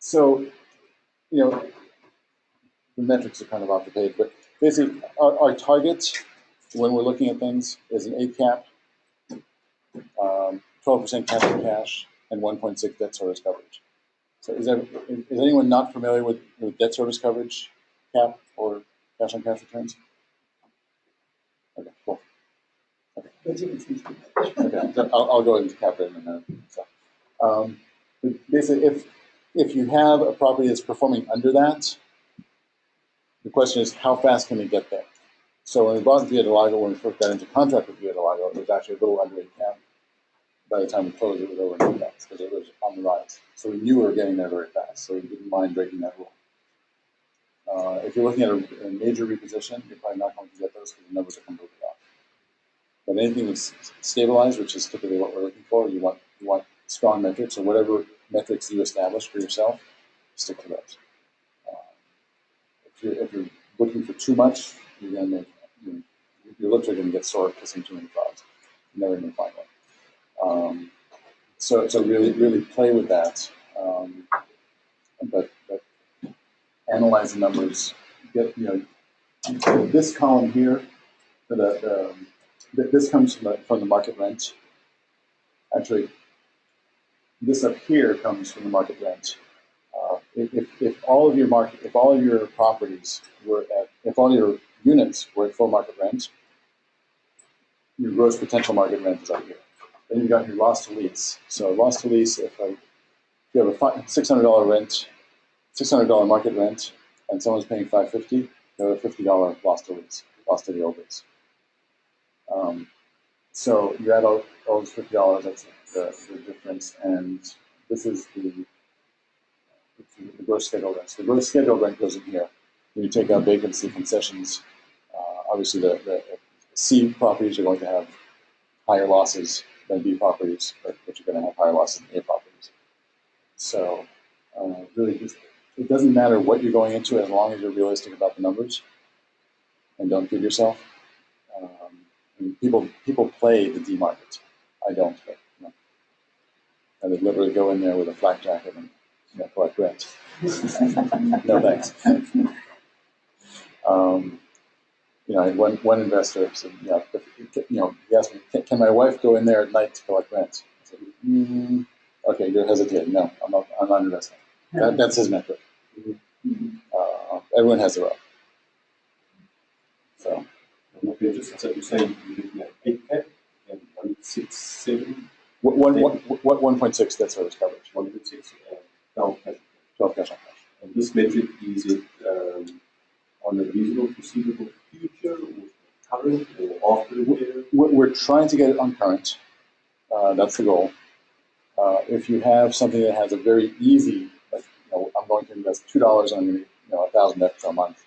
S3: So, the metrics are kind of off the page, but basically our target when we're looking at things is an 8 cap, 12% cash on cash, and 1.6 debt service coverage. So is anyone not familiar with debt service coverage cap or cash on cash returns? Okay, cool. Okay, so I'll go into cap rate in a minute. So, basically, if you have a property that's performing under that, the question is how fast can it get there? So when we bought Via del Lago, when we first got into contract with Via del Lago, it was actually a little under 8 cap. By the time we closed, it was over 9 caps because it was on the rise. So we knew we were getting there very fast, so we didn't mind breaking that rule. If you're looking at a major reposition, you're probably not going to get those because the numbers are completely off. But anything that's stabilized, which is typically what we're looking for, you want strong metrics, or whatever metrics you establish for yourself, stick to those. If you're looking for too much, you're going to make your lips are going to get sore kissing too many frogs. You're never going to find one. So really play with that, but analyze the numbers. Get this column here. This comes from the market rent. Actually, this up here comes from the market rent. If all of your properties were if all your units were at full market rent, your gross potential market rent is up here. Then you've got your loss to lease. So loss to lease, if you have a $600 rent, $600 market rent, and someone's paying $550, you have a $50 loss to lease, loss to the old lease. So you add all those $50, that's the difference, and this is the gross scheduled rent. So the gross scheduled rent goes in here. When you take out vacancy concessions, obviously the C properties are going to have higher losses than B properties, but you're going to have higher losses than A properties. So really, it doesn't matter what you're going into as long as you're realistic about the numbers and don't kid yourself. People play the D market. I don't. But, I would literally go in there with a flak jacket and collect rent. No thanks. I had one investor said, he asked me, can my wife go in there at night to collect rent? I said, okay, you're hesitating. No, I'm not investing. That's his metric. Everyone has their own. So.
S4: Okay, just as you're saying, you're looking at 8 cap and 1.67.
S3: What 1.6 debt service coverage?
S4: 1.6 12 cash.
S3: 12 cash on cash.
S4: And this metric, is it on a reasonable foreseeable future, or current, or after the year?
S3: We're trying to get it on current. That's the goal. If you have something that has a very easy, like, I'm going to invest $2 on $1,000 a month.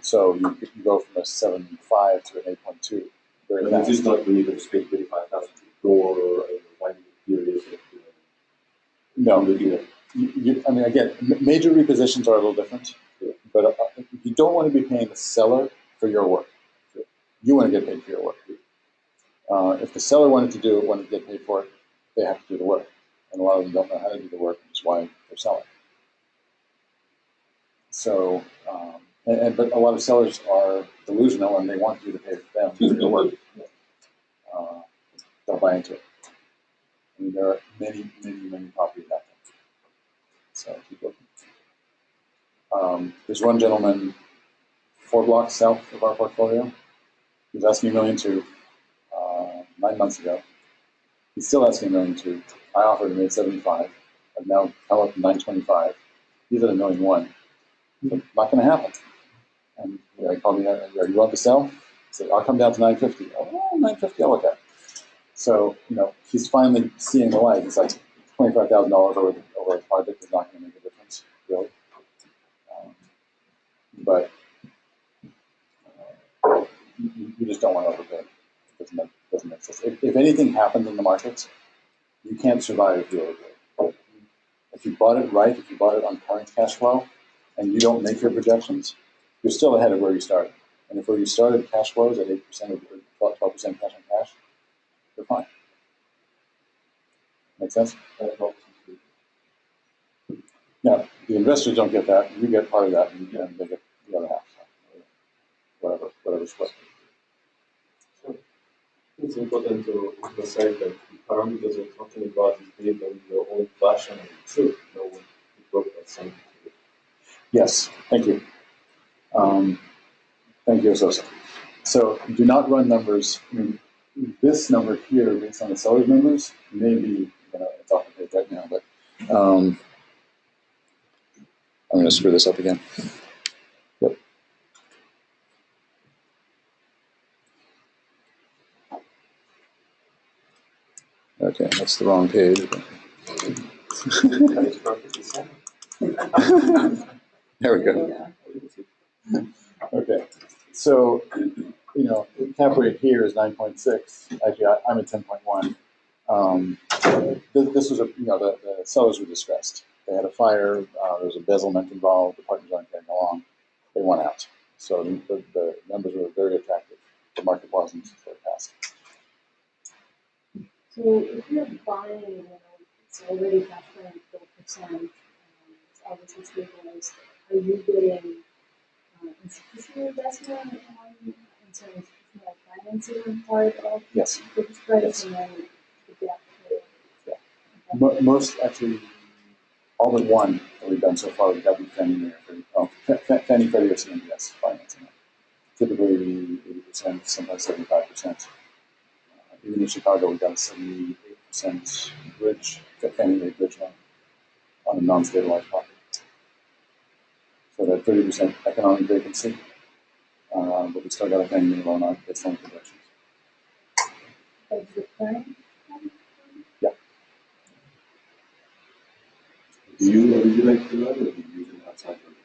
S3: So you go from a 7.5 to an 8.2. Very fast.
S4: It's not really going to spend 25,000 for a 1 year period.
S3: No, I mean, again, major repositions are a little different, but you don't want to be paying the seller for your work. You want to get paid for your work. If the seller wanted to get paid for it, they have to do the work. And a lot of them don't know how to do the work, which is why they're selling. So, but a lot of sellers are delusional and they want you to pay for them to do their work. They'll buy into it. I mean, there are many properties out there. So keep looking. There's one gentleman 4 blocks south of our portfolio. He was asking $1.2 million 9 months ago. He's still asking $1.2 million. I offered him $875. I've now come up to $925. He's at $1.1 million. Not going to happen. And he called me, are you want to sell? I said, I'll come down to $950. Oh, $950, I'll look at it. So, he's finally seeing the light. He's like, $25,000 over a project is not going to make a difference, really. But you just don't want to overpay. It doesn't make sense. If anything happens in the markets, you can't survive if you overpay. If you bought it right, if you bought it on current cash flow, and you don't make your projections, you're still ahead of where you started. And if where you started cash flows at 8% or 12% cash on cash, you're fine. Make sense? Now, the investors don't get that. You get part of that, and they get the other half. So whatever split.
S4: So it's important to emphasize that the parameters we're talking about is based on your own passion and truth. No one broke that something.
S3: Yes, thank you. Thank you, Asosa. So do not run numbers. I mean, this number here, based on the seller's numbers, maybe it's off the page right now, but I'm going to screw this up again. Yep. Okay, that's the wrong page. There we go. Okay, so cap rate here is 9.6. Actually, I'm at 10.1. This was the sellers were distressed. They had a fire. There was embezzlement involved. The partners aren't getting along. They want out. So the numbers were very attractive. The market wasn't, so it passed.
S7: So if you're buying, it's already cash flowing 4%, it's obviously stabilized. Are you getting institutional investment and so institutional financing part of
S3: Yes.
S7: the purchase price,
S3: Yes.
S7: and then the debt?
S3: Yeah. Most, actually, all but one that we've done so far, we've gotten Fannie Freddie or CMBS financing. Typically 80%, sometimes 75%. Even in Chicago, we've done 78% bridge, Fannie Mae bridge loan on a non-stabilized property. So that 30% economic vacancy, but we still got a Fannie Mae loan on based on projections.
S7: Of the current?
S3: Yeah.
S4: Do you originate the loan or do you use an outside loan?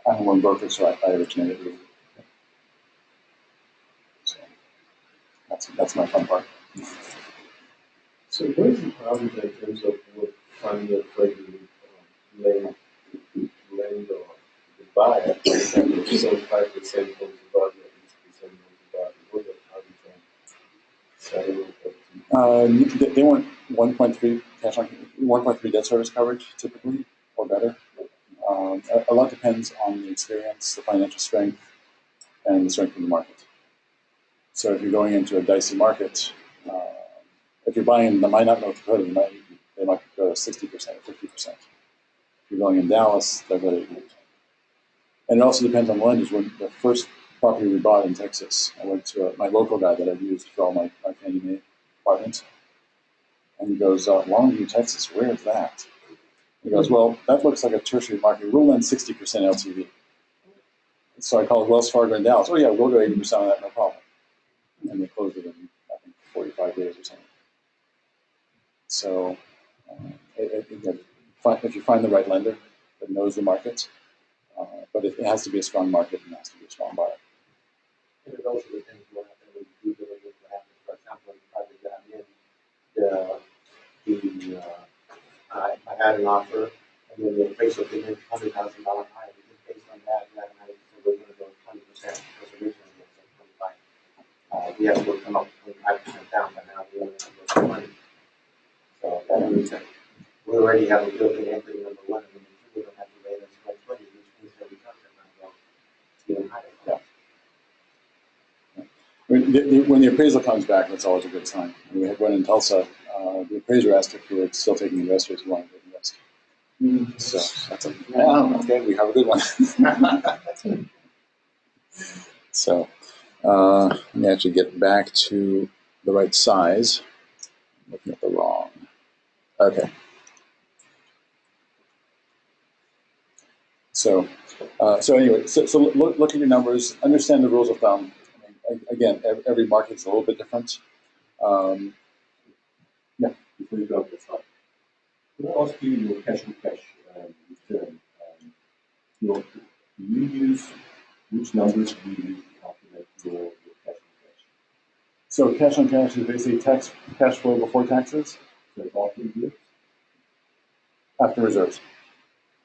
S3: I'm one broker, so I originate it. So that's my fun part.
S4: So what is the parameter in terms of what Fannie or Freddie lend or the buyer, for example, 75% loan to value or 80% loan to value? What are the parameters?
S3: They want 1.3 cash on 1.3 debt service coverage typically, or better. A lot depends on the experience, the financial strength, and the strength of the market. So if you're going into a dicey market, if you're buying the Minot, North Dakota, they might go 60% or 50%. If you're going in Dallas, they'll go to 80%. And it also depends on the lenders. When the first property we bought in Texas, I went to my local guy that I've used for all my Fannie Mae apartments. And he goes, Longview, Texas, where is that? He goes, well, that looks like a tertiary market. We'll lend 60% LTV. So I called Wells Fargo in Dallas. Oh, yeah, we'll go 80% on that, no problem. And they closed it in, I think, 45 days or something. So if you find the right lender that knows the market, but it has to be a strong market and it has to be a strong buyer.
S5: And it also depends what happens with due diligence. What happens, for example, in the project that I'm in, I had an offer, and then the appraisal came in $100,000 higher. Based on that, we're going to go 20% resolution against 25. We have to come up with 25% down, but now we only have to go 20. So that means that we already have a built-in equity, number one, and number two, we don't have to wait until 20, which means that we talk about even higher.
S3: Yeah. When the appraisal comes back, that's always a good sign. We had one in Tulsa. The appraiser asked if we were still taking investors who wanted to invest. So that's okay, we have a good one. So let me actually get back to the right size. I'm looking at the wrong. Okay. So anyway, so look at your numbers, understand the rules of thumb. I mean, again, every market's a little bit different. Yeah.
S4: Before you go up the slide, can I ask you your cash on cash return? Do you use, which numbers do you use to calculate your cash on cash?
S3: So cash on cash is basically cash flow before taxes.
S4: So after reserves?
S3: After reserves.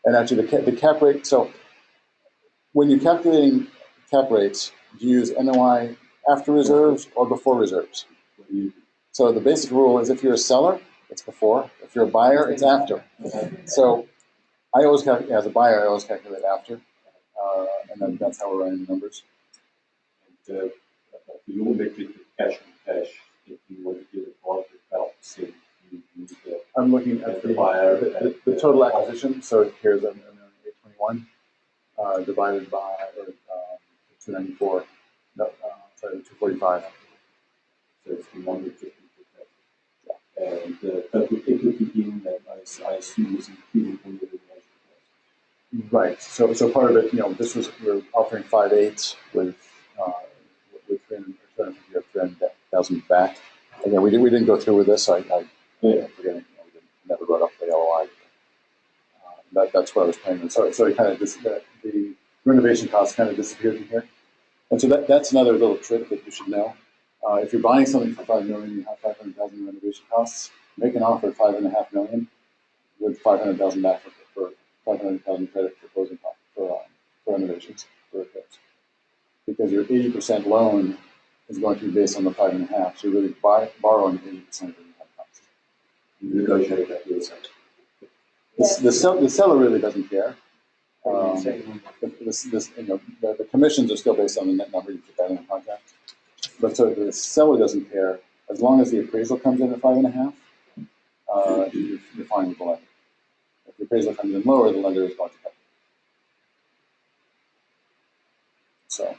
S3: And actually the cap rate, so when you're calculating cap rates, do you use NOI after reserves or before reserves? So the basic rule is if you're a seller, it's before. If you're a buyer, it's after. So I always calculate, as a buyer, I always calculate after. And then that's how we're running the numbers.
S4: And your metric of cash on cash, if you want to get a market about percent, you use the
S3: I'm looking at
S4: the buyer,
S3: the total acquisition. So here's 821 divided by 294. No, sorry, 245.
S4: So it's 150%. Yeah. And the total equity in that I assume is including from the origination cost.
S3: Right. So part of it, this was we're offering 5.8 with 300,000 back. Again, we didn't go through with this. I forget. We never brought up the LOI. That's what I was paying. So it kind of the renovation costs kind of disappeared in here. And so that's another little trick that you should know. If you're buying something for $5 million, you have $500,000 renovation costs. Make an offer of $5.5 million with $500,000 back for $500,000 credit for closing costs for renovations for repairs. Because your 80% loan is going to be based on the 5.5, so you're really borrowing 80% of your costs.
S4: You negotiate that with
S3: the seller really doesn't care. The commissions are still based on the net number. You put that in the contract. But so the seller doesn't care as long as the appraisal comes in at 5.5. You're fine with the lender. If the appraisal comes in lower, the lender is going to cut. So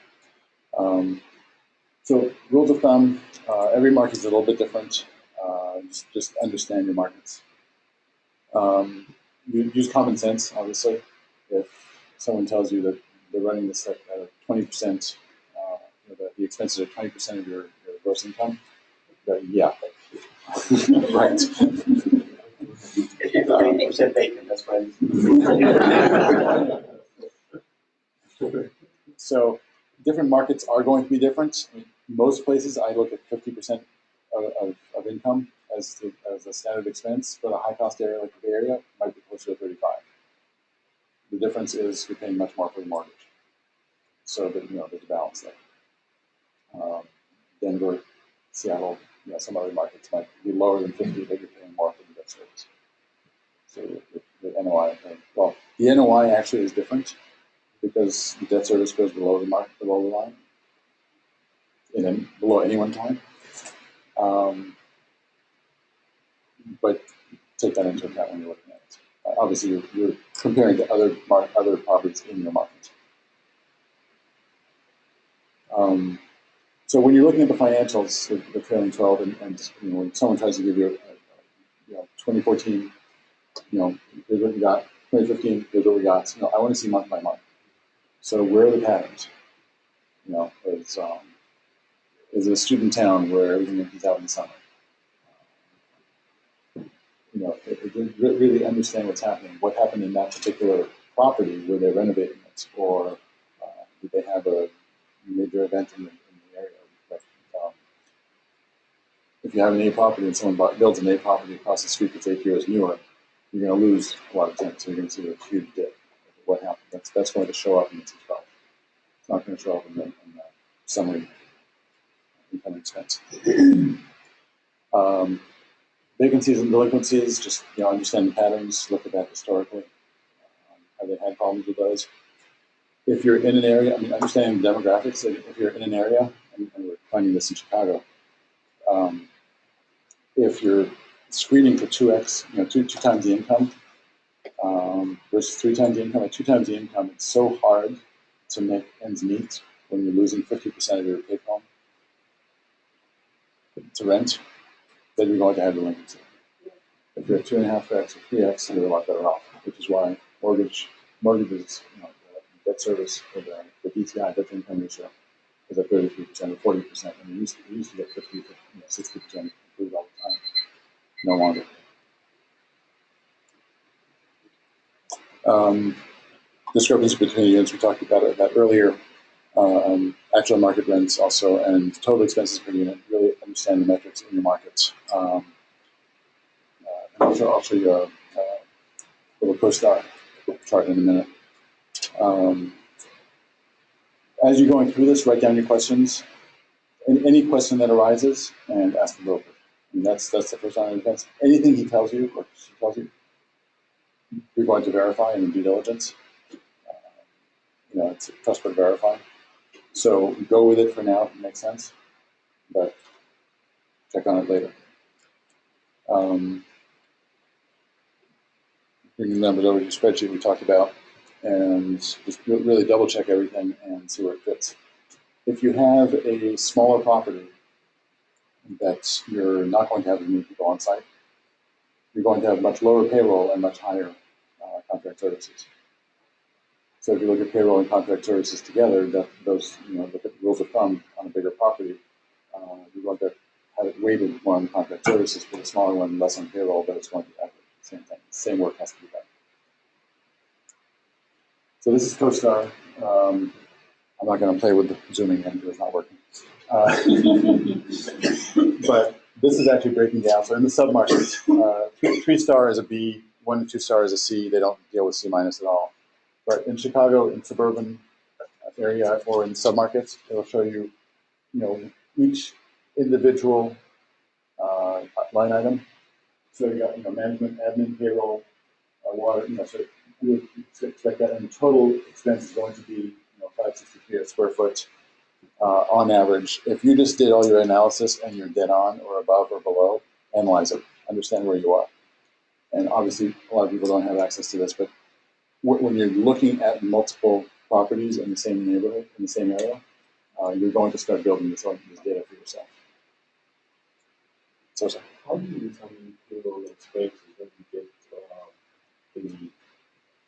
S3: rules of thumb. Every market is a little bit different. Just understand your markets. You use common sense, obviously. If someone tells you that they're running this at 20%, the expenses are 20% of your gross income, yeah. Right.
S5: If you put 80% bacon, that's right.
S3: So different markets are going to be different. Most places, I look at 50% of income as a standard expense. For the high-cost area like the Bay Area, it might be closer to 35. The difference is you're paying much more for the mortgage. So that, there's a balance there. Denver, Seattle, some other markets might be lower than 50, but you're paying more for the debt service. So the NOI, the NOI actually is different because the debt service goes below the line. below any one time. But take that into account when you're looking at it. Obviously, you're comparing to other properties in your market. So when you're looking at the financials, the trailing 12, and when someone tries to give you 2014, here's what we got. 2015, here's what we got. I want to see month by month. So where are the patterns? Is it a student town where everything empties out in the summer? Really understand what's happening. What happened in that particular property? Were they renovating it, or did they have a major event in the area? Like, if you have an A property and someone builds an A property across the street that's 8 years newer, you're going to lose a lot of tenants. So you're going to see a huge dip. What happened? That's going to show up in the T12. It's not going to show up in the summary income expense. Vacancies and delinquencies, just understand the patterns, look at that historically. Have they had problems with those? If you're in an area, understanding demographics, if you're in an area, and we're finding this in Chicago, if you're screening for 2x, two times the income versus 3 times the income, at 2 times the income, it's so hard to make ends meet when you're losing 50% of your take home to rent, then you're going to have delinquency. If you're at 2.5x or 3x, you're a lot better off, which is why mortgages, debt service for the DTI, debt to income ratio, is at 33% or 40%, and we used to get 50 to 60% improved all the time. No longer. Discrepancy between units, we talked about that earlier. Actual market rents also, and total expenses per unit. Really understand the metrics in your markets. And I'll show you a little CoStar chart in a minute. As you're going through this, write down your questions. Any question that arises, and ask the broker. And that's the first line of defense. Anything he tells you or she tells you, you're going to verify in due diligence. It's a trust but verify. So go with it for now if it makes sense, but check on it later. Bring the numbers over to your spreadsheet we talked about, and just really double check everything and see where it fits. If you have a smaller property that you're not going to have as many people on site, you're going to have much lower payroll and much higher contract services. So if you look at payroll and contract services together, those the rules of thumb on a bigger property, you're going to have it weighted more on the contract services, for the smaller one less on payroll, but it's going to be accurate. Same thing. Same work has to be done. So this is CoStar. I'm not going to play with the zooming in because it's not working. But this is actually breaking down. So in the submarkets, 3-star is a B, 1 to 2 star is a C. They don't deal with C- at all. But in Chicago, in suburban area or in submarkets, it'll show you, each individual line item. So you got, management, admin, payroll, water, so you would expect that, and the total expense is going to be, $563 a square foot on average. If you just did all your analysis and you're dead on or above or below, analyze it, understand where you are. And obviously, a lot of people don't have access to this, but when you're looking at multiple properties in the same neighborhood, in the same area, you're going to start building this data for yourself. So,
S4: how do you determine payroll expenses when you get the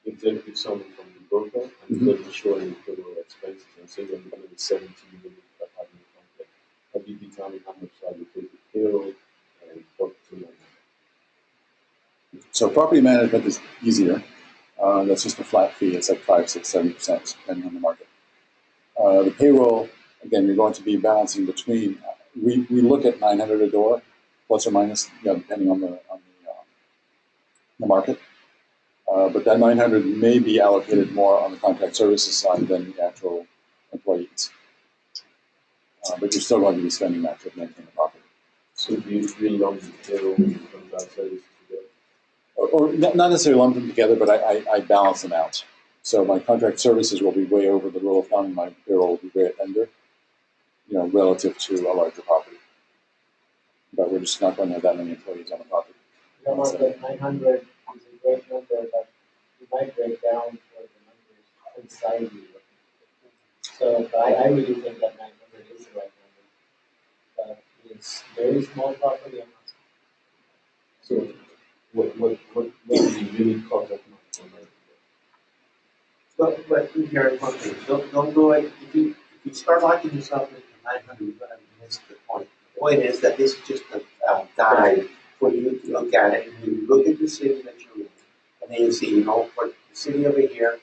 S4: executive summary from the broker and it doesn't show any payroll expenses, and say you're looking at a 17 million apartment complex? How do you determine how much you allocate to payroll and what to manage?
S3: So property management is easier. That's just a flat fee. It's like 5, 6, 7%, depending on the market. The payroll, again, you're going to be balancing between. We look at 900 a door, plus or minus, depending on the market. But that 900 may be allocated more on the contract services side than the actual employees. But you're still going to be spending that to maintain the property.
S4: So do you really lump the payroll and contract services together?
S3: Or not necessarily lump them together, but I balance them out. So my contract services will be way over the rule of thumb, and my payroll will be way under. relative to a larger property. But we're just not going to have that many employees on the property.
S1: Come up with 900 is a great number, but you might break down for the numbers inside you. So I really think that 900 is the right number. But it's very small property.
S4: So what do you really call that number?
S5: But here, don't go, if you start locking yourself into 900, you're gonna miss the point. The point is that this is just a guide for you to look at it, and you look at the city that you're in, and then you see, for the city over here,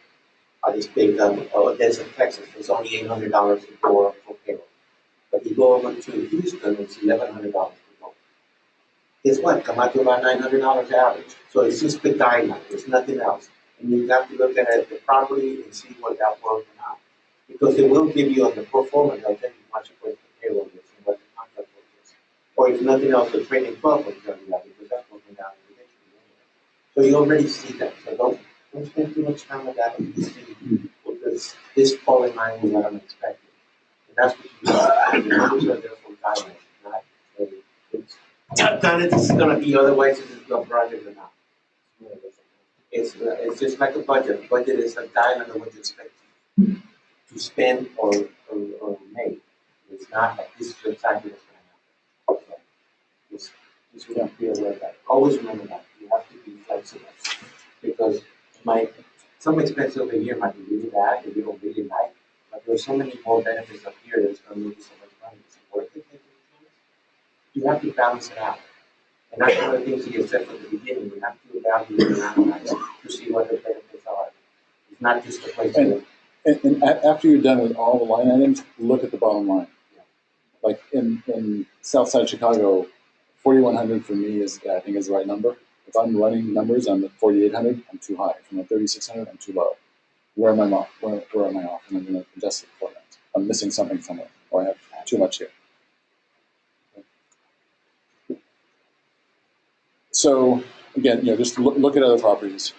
S5: this big, there's in Texas, it's only $800 a door for payroll. But you go over to Houston, it's $1,100 per door. Guess what? Come out to about $900 average. So it's just the guideline, there's nothing else. And you have to look at the property and see what that works out. Because it will give you on the performance, they'll tell you how much the payroll is and what the contract work is. Or if nothing else, the training club will tell you that because that's working down eventually anyway. So you already see that. So don't spend too much time with that and you see because this fall in line with what I'm expecting. And that's what you do. The numbers are there for guidelines, not it's is gonna be otherwise it's just no project or not. It's just like a budget. A budget is a guideline of what you expect to spend or make. It's not like this is exactly what's going to happen. Just be aware of that. Always remember that. You have to be flexible. Because some expense over here might be really bad that you don't really like, but there are so many more benefits up here that's going to make you so much money. Is it worth it? You have to balance it out. And that's one of the things you said from the beginning. We have to evaluate and analyze to see what the benefits are. It's not just a place to
S3: and after you're done with all the line items, look at the bottom line. Yeah. Like in Southside Chicago, 4,100 for me is, I think, is the right number. If I'm running numbers, I'm at 4,800, I'm too high. If I'm at 3,600, I'm too low. Where am I off? Where am I off? And I'm going to adjust it for that. I'm missing something somewhere, or I have too much here. So again, just look at other properties,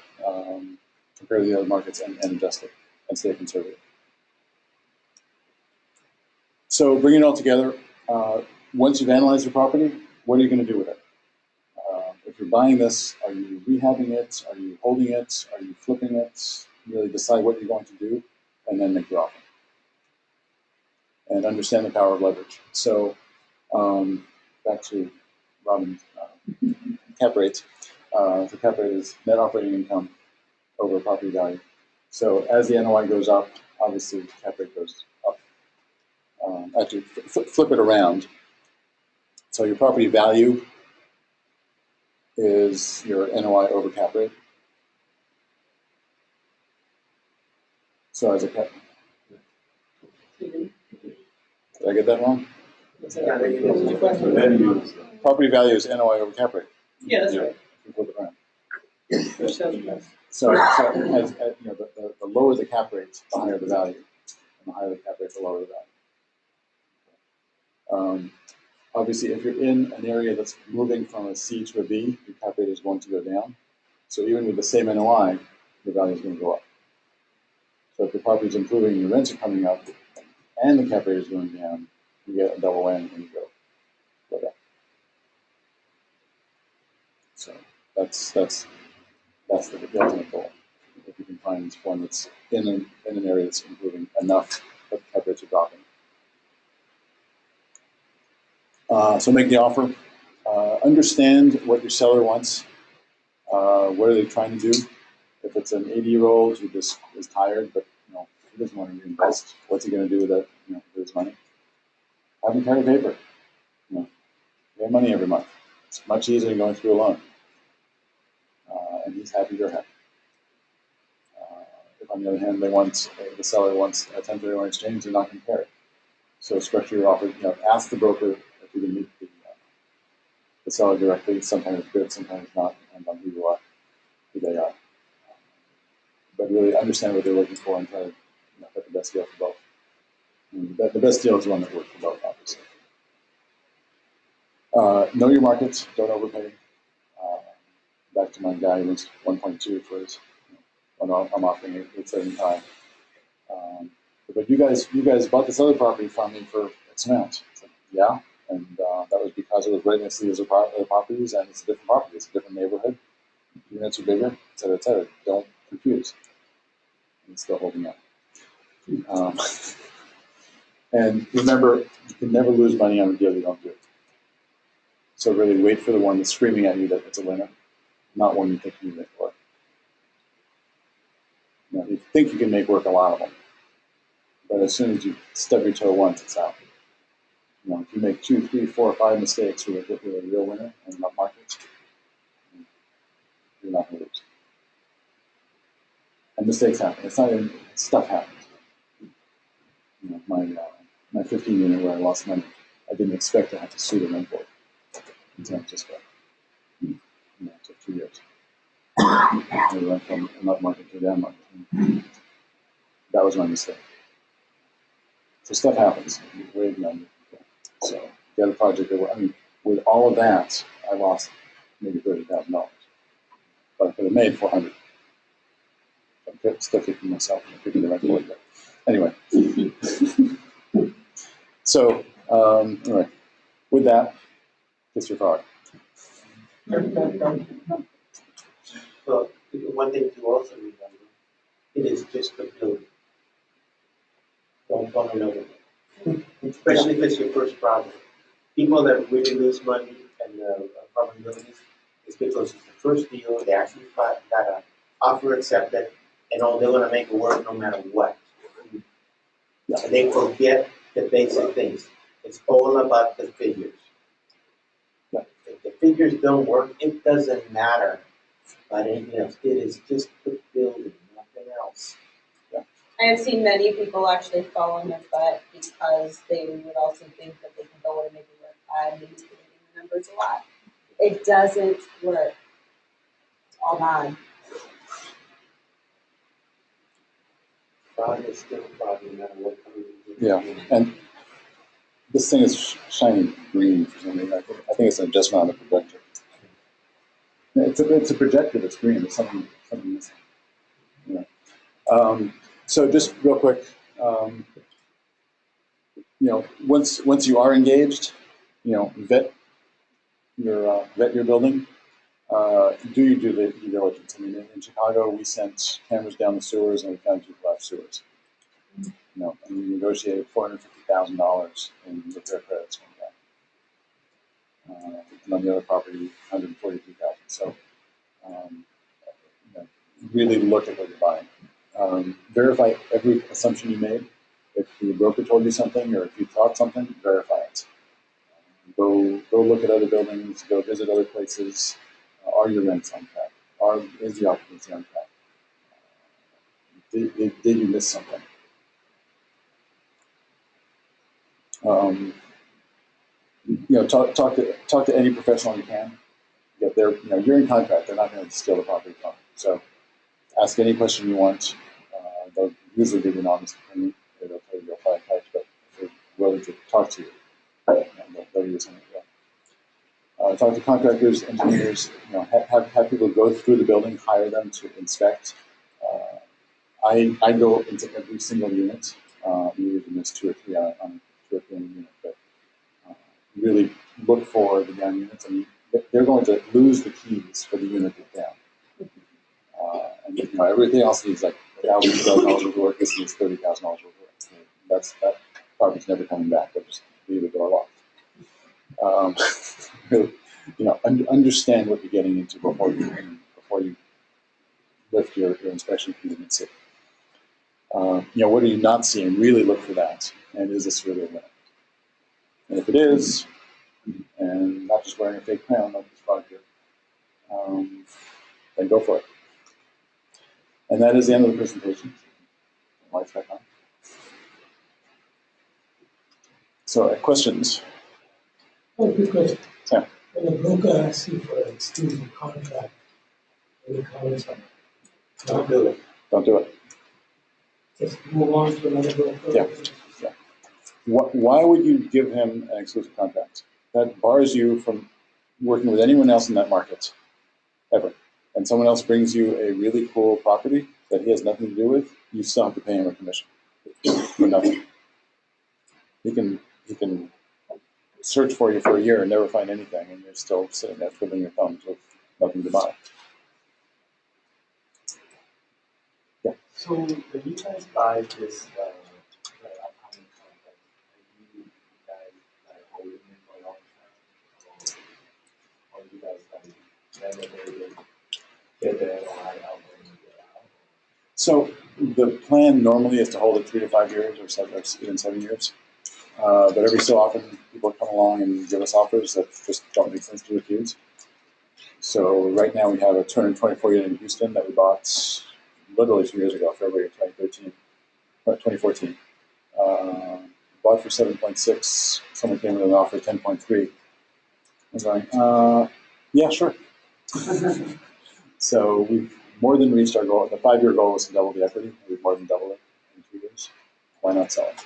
S3: compare to the other markets, and adjust it, and stay conservative. So bring it all together. Once you've analyzed the property, what are you going to do with it? If you're buying this, are you rehabbing it? Are you holding it? Are you flipping it? Really decide what you're going to do, and then make your offer. And understand the power of leverage. So back to Robin's cap rates. The cap rate is net operating income over property value. So as the NOI goes up, obviously the cap rate goes up. Actually, flip it around. So your property value is your NOI over cap rate. So as a cap, did I get that wrong? Property value is NOI over cap rate.
S8: Yeah, that's right.
S3: Flip it around.
S8: That sounds nice.
S3: So as the lower the cap rate, the higher the value, and the higher the cap rate, the lower the value. Obviously, if you're in an area that's moving from a C to a B, your cap rate is going to go down. So even with the same NOI, the value is going to go up. So if the property is improving and your rents are coming up, and the cap rate is going down, you get a double whammy when you go down. So that's the ultimate goal. If you can find one that's in an area that's improving enough that the cap rates are dropping. So make the offer. Understand what your seller wants. What are they trying to do? If it's an 80-year-old who just is tired, but he doesn't want to reinvest, what's he going to do with that? With his money? Have him carry paper. Pay money every month. It's much easier than going through a loan. And he's happy, you're happy. If on the other hand the seller wants a 1031 exchange, they're not going to carry it. So structure your offer. Ask the broker if you can meet the seller directly. Sometimes it's good, sometimes it's not, depends on who you are, who they are. But really understand what they're looking for and try to get the best deal for both. And the best deal is the one that works for both, obviously. Know your markets. Don't overpay. Back to my guy who was 1.2 for his. I'm offering 875. But you guys bought this other property from me for X amount. It's like, yeah, and that was because it was right next to these other properties, and it's a different property, it's a different neighborhood, units are bigger, et cetera, et cetera. Don't confuse. It's still holding up. And remember, you can never lose money on a deal you don't do. So really wait for the one that's screaming at you that it's a winner, not one you think you can make work. You know, you think you can make work a lot of them, but as soon as you stub your toe once, it's out. You know, if you make 2, 3, 4, 5 mistakes with a real winner in the market, you're not going to lose. And mistakes happen. It's not even, stuff happens. You know, my 15 unit where I lost money, I didn't expect to have to sue the rent board in San Francisco. You know, it took 2 years. We went from an up market to a down market. That was my mistake. So stuff happens. Way beyond it. So the other project, with all of that, I lost maybe $30,000, but I could have made $400. I'm still kicking myself and kicking the rent board. But anyway, so anyway, with that, kiss your frog.
S5: So one thing to also remember, it is just a building. Don't fall in love with it. Especially if it's your first project. People that really lose money and apartment buildings is because it's the first deal, they actually got an offer accepted, and they're going to make it work no matter what. Yeah. And they forget the basic things. It's all about the figures. Yeah. If the figures don't work, it doesn't matter about anything else. It is just the building, nothing else. Yeah.
S2: I have seen many people actually fall on their butt because they would also think that they can go and make it work by manipulating the numbers a lot. It doesn't work. It's all gone.
S5: God is still God, no matter what kind of
S3: Yeah, and this thing is shining green for some reason. I think it's an adjustment on the projector. It's a projector that's green. There's something missing. Yeah. So just real quick, you know, once you are engaged, you know, vet your building. Do your due diligence. I mean, in Chicago, we sent cameras down the sewers and we found 2 collapsed sewers. You know, and we negotiated $450,000 in repair credits one time. And on the other property, $143,000. So, you know, really look at what you're buying. Verify every assumption you made. If the broker told you something, or if you thought something, verify it. Go look at other buildings. Go visit other places. Are your rents on track? Is the occupancy on track? Did you miss something? You know, talk to any professional you can. You know, you're in contract. They're not going to steal the property from you. So ask any question you want. They'll usually give you an honest opinion. They'll tell you you'll apply a price, but if they're willing to talk to you, they'll give you something. Talk to contractors, engineers. You know, have people go through the building, hire them to inspect. I go into every single unit. You usually miss 2 or 3 on 2 or 3 on a unit, but really look for the down units. I mean, they're going to lose the keys for the unit that's down. And you know, everything else needs like $1,000 worth of work. This needs $30,000 worth of work. That property's never coming back. They'll just leave the door locked. Really, you know, understand what you're getting into before you lift your inspection fee and see. You know, what are you not seeing? Really look for that. And is this really a winner? And if it is, and not just wearing a fake crown like this product here, then go for it. And that is the end of the presentation. Lights back on. So, questions?
S6: Oh, good question.
S3: Sam.
S6: When a broker asks you for an exclusive contract, any comments on it?
S5: Don't do it.
S3: Don't do it.
S6: Just move on to another broker.
S3: Yeah. Why would you give him an exclusive contract? That bars you from working with anyone else in that market, ever. And someone else brings you a really cool property that he has nothing to do with, you still have to pay him a commission for nothing. He he can search for you for a year and never find anything, and you're still sitting there twiddling your thumbs with nothing to buy. Yeah.
S4: So when you guys buy this upcoming contract, are you guys like holding it for a long time, or you guys like renovating, get the NOI out and get out?
S3: So the plan normally is to hold it 3 to 5 years, or even 7 years. But every so often, people come along and give us offers that just don't make sense to refuse. So right now we have a 224 unit in Houston that we bought literally 2 years ago, February of 2014. Bought for 7.6. Someone came with an offer of 10.3. I was going, yeah, sure. So we've more than reached our goal. The 5-year goal was to double the equity. We've more than doubled it in 2 years. Why not sell it?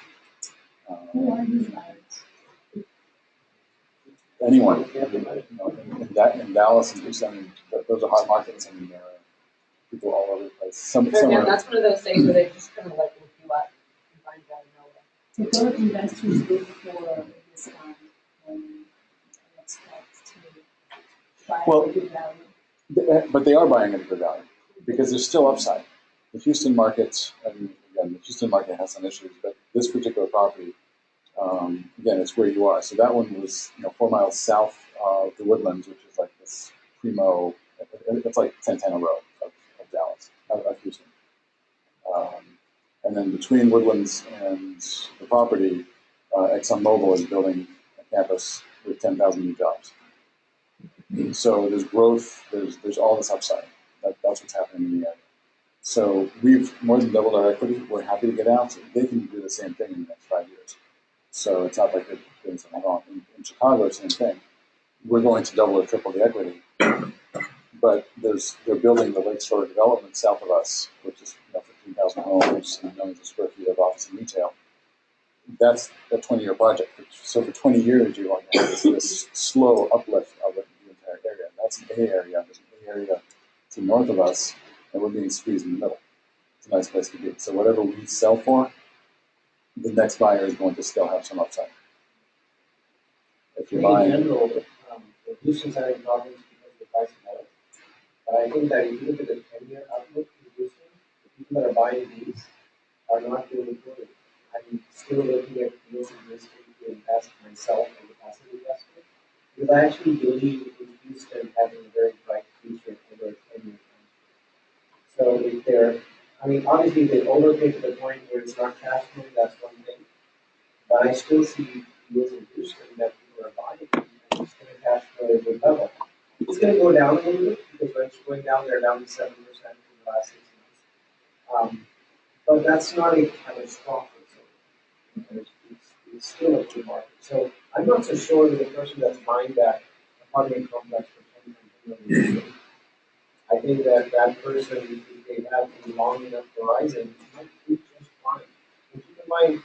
S7: Who are these buyers?
S3: Anyone, in Dallas and Houston, those are hot markets, and people all over the place. Some
S8: Yeah,
S3: are,
S8: that's one of those things where they just kind of like look you up and find out nowhere.
S7: So don't investors look for a discount and expect to buy
S3: Well,
S7: at a good value?
S3: but they are buying at a good value because there's still upside. The Houston market, and again, the Houston market has some issues, but this particular property, again, it's where you are. So that one was 4 miles south of the Woodlands, which is like this primo. It's like Santana Row of Dallas, of Houston. And then between Woodlands and the property, ExxonMobil is building a campus with 10,000 new jobs. So there's growth. There's all this upside. That's what's happening in the area. So we've more than doubled our equity. We're happy to get out. They can do the same thing in the next 5 years. So it's not like they're doing something wrong. In Chicago, same thing. We're going to double or triple the equity. But they're building the Lakeshore development south of us, which is 15,000 homes and millions of square feet of office and retail. That's a 20-year project. So for 20 years, you're going to have this slow uplift of the entire area. That's the Bay Area. There's an area to the north of us, and we're being squeezed in the middle. It's a nice place to be. So whatever we sell for, the next buyer is going to still have some upside. If you're buying,
S1: in general, Houston's having problems because the price of oil. But I think that if you look at the 10-year outlook in Houston, the people that are buying these are not doing good. I'm still looking at deals in real estate to invest myself as a passive investor because I actually believe in Houston having a very bright future over a 10-year time. So if they're, obviously they overpay to the point where it's not cash flowing, that's one thing. But I still see deals in Houston that people are buying and it's going to cash flow at a good level. It's going to go down a little bit because when it's going down, they're down to 7% in the last 6 months. But that's not a catastrophic. It's still a good market. So I'm not so sure that the person that's buying that apartment complex for 10 million, I think that person, if they have a long enough horizon, might do just fine. And keep in mind,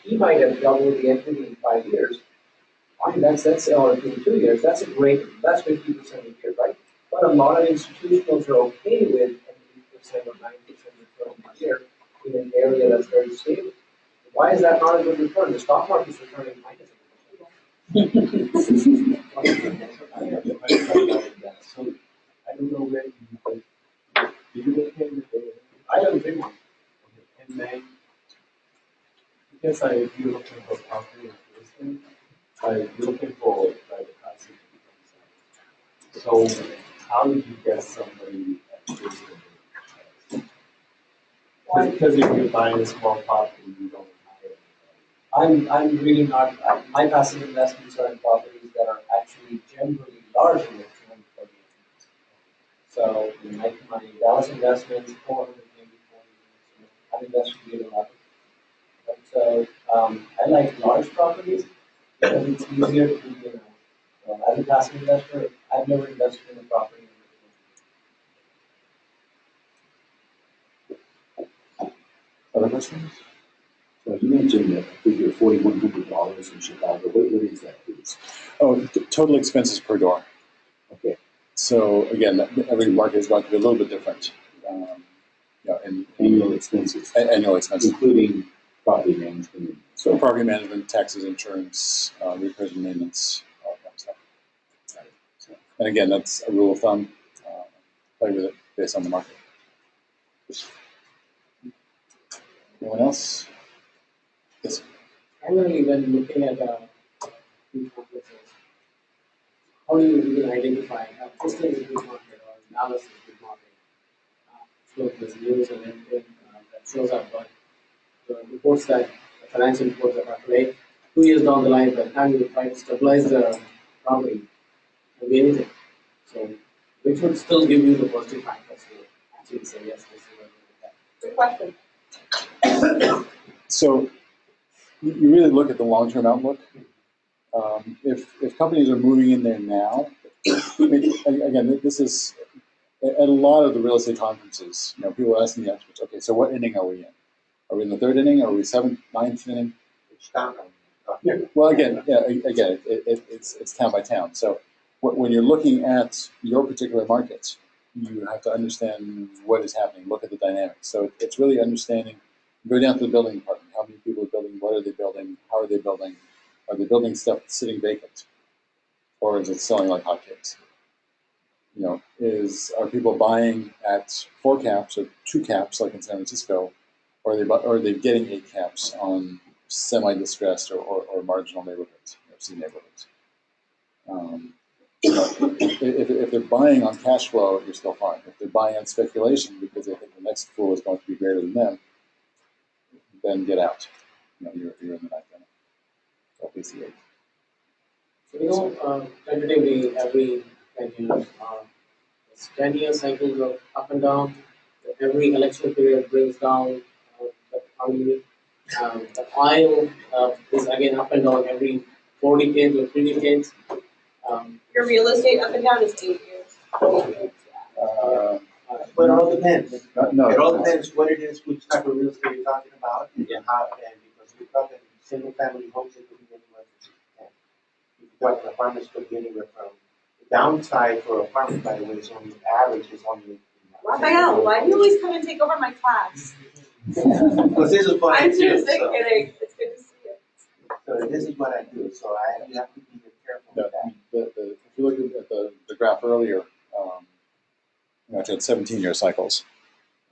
S1: he might have doubled the equity in 5 years. Fine, that's or in 2 years. That's 50% a year, right? But a lot of institutionals are okay with 8% or 9% return a year in an area that's very stable. Why is that not a good return? The stock market's returning minus
S4: So I don't know where you live. Do you live here in the Bay Area?
S1: I don't think one.
S4: Okay. And then, because if you're looking for property in Houston, you're looking for like a passive income side. So how did you get somebody at Houston? Because if you're buying a small property, you don't hire.
S1: I'm really not. My passive investments are in properties that are actually generally larger than 240 units. So my Dallas investments, 400 maybe 400 units. I've invested in 11. But so I like large properties because it's easier to do. As a passive investor, I've never invested in a property.
S3: other questions?
S9: So you mentioned that figure $4,100 in Chicago. What is that, please?
S3: Oh, total expenses per door.
S9: Okay.
S3: So again, every market is going to be a little bit different.
S9: Annual expenses.
S3: Annual expenses.
S9: Including property management.
S3: So property management, taxes, insurance, repairs and maintenance, all that kind of stuff. So, and again, that's a rule of thumb. Play with it based on the market. Anyone else? Yes.
S10: Primarily, when looking at these complexes, how do you even identify Houston is a good market or Dallas is a good market? So there's news and everything that shows up, but the reports that the financial reports that are today, 2 years down the line, by the time you try to stabilize the property, it will be anything. So, which would still give you the positive factors to actually say yes, this is what we're
S2: Good question.
S3: So you really look at the long-term outlook. If companies are moving in there now, I mean, again, this is at a lot of the real estate conferences. People are asking the experts, okay, so what inning are we in? Are we in the third inning? Are we seventh, ninth inning? Well, again, it's town by town. So when you're looking at your particular market, you have to understand what is happening, look at the dynamics. So it's really understanding, go down to the building department. How many people are building? What are they building? How are they building? Are they building stuff sitting vacant? Or is it selling like hotcakes? Are people buying at 4 caps or 2 caps like in San Francisco? Or are they getting 8 caps on semi-distressed or marginal neighborhoods, C neighborhoods? If they're buying on cash flow, you're still fine. If they're buying on speculation because they think the next pool is going to be greater than them, then get out. You're in the ninth inning. So basically.
S10: So tentatively every 10 years, it's 10-year cycles of up and down. Every election period brings down the economy. The oil is again up and down every 4 decades or 3 decades.
S2: Your real estate up and down is 8 years.
S5: But it all depends.
S3: No,
S5: It all depends what it is, which type of real estate you're talking about, and how, and because we're talking single family homes, it could be anywhere from 6 to 10. If you're talking apartments, it could be anywhere from the downside for apartment, by the way, is only average is only.
S2: Raphael, why do you always come and take over my class?
S5: Because this is what I
S2: I'm
S5: do.
S2: seriously
S5: So,
S2: kidding. It's good to see you.
S5: so this is what I do. So you have to be careful with that.
S3: If you look at the graph earlier, it had 17-year cycles.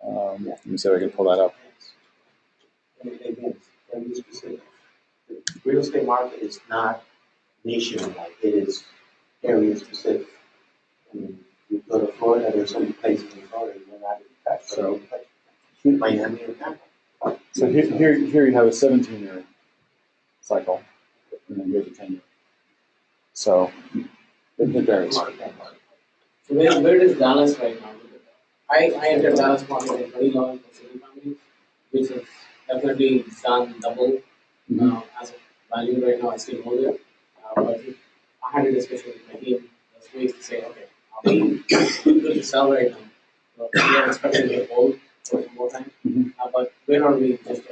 S3: Let me see if I can pull that up.
S5: Again, very specific. The real estate market is not nationwide. It is area specific. I mean, you go to Florida, there's so many places in Florida you're not touch. So Miami and Tampa.
S3: So here you have a 17-year cycle, and then here's a 10-year. So it varies.
S10: So where is Dallas right now? I entered Dallas market in 2011 for single family, which is definitely done double as a value right now. I still hold it. But I had a discussion with my team last week to say, okay, are we good to sell right now? We are expecting to hold for some more time. But where are we just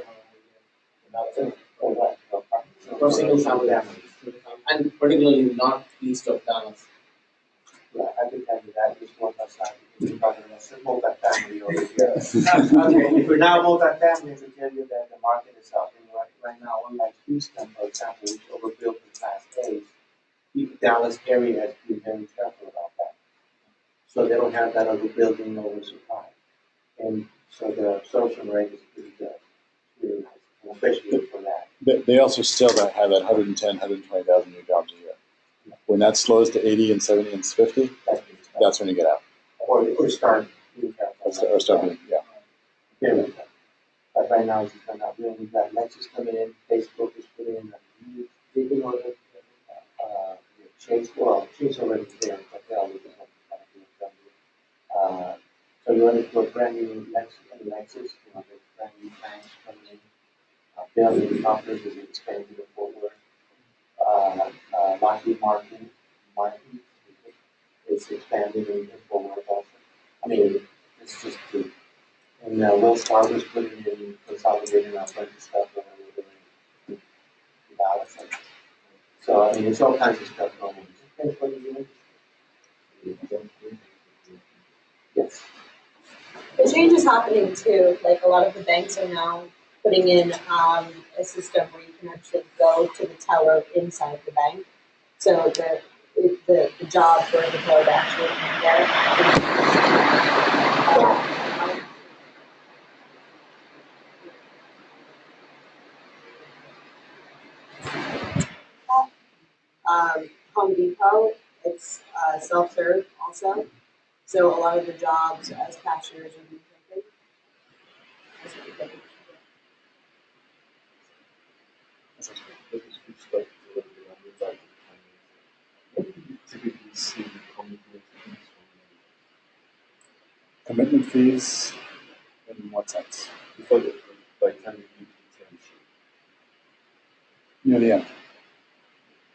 S10: for single family, and particularly not east of Dallas?
S5: Yeah, I can tell you that is multi-family. We're talking about multi-family over here. If we're now multi-family, I can tell you that the market is up. And right now, unlike Houston, for example, which overbuilt in Class A, the Dallas area has to be very careful about that. So they don't have that overbuilding oversupply. And so the absorption rate is pretty good, really nice, and especially for that.
S3: They also still have that 110, 120,000 new jobs a year. When that slows to 80 and 70 and 50, that's when you get out.
S5: Or start being careful.
S3: Or start being, yeah.
S5: Very good. But right now, it's not really. We've got Lexus coming in, Facebook is putting in a new big order. Chase already there, but they're already so you want to put brand new Lexus, the brand new tanks coming in. Building companies is expanding the Fort Worth. Lockheed Martin is expanding in Fort Worth also. I mean, it's just good. And Wells Fargo's putting in consolidating our bunch of stuff that we're doing in Dallas. So I mean, it's all kinds of stuff going on. Depends what you're doing. Yes.
S2: The change is happening too. Like a lot of the banks are now putting in a system where you can actually go to the teller inside the bank. So the job for the teller to actually get Home Depot, it's self-serve also. So a lot of the jobs as cashiers are being taken. That's what we're getting.
S4: Let us switch back to a little bit on the back of the finance. What do you typically see the commitment fees from
S3: Commitment fees, in what sense?
S4: before the by the time you give the internship?
S3: Near the end.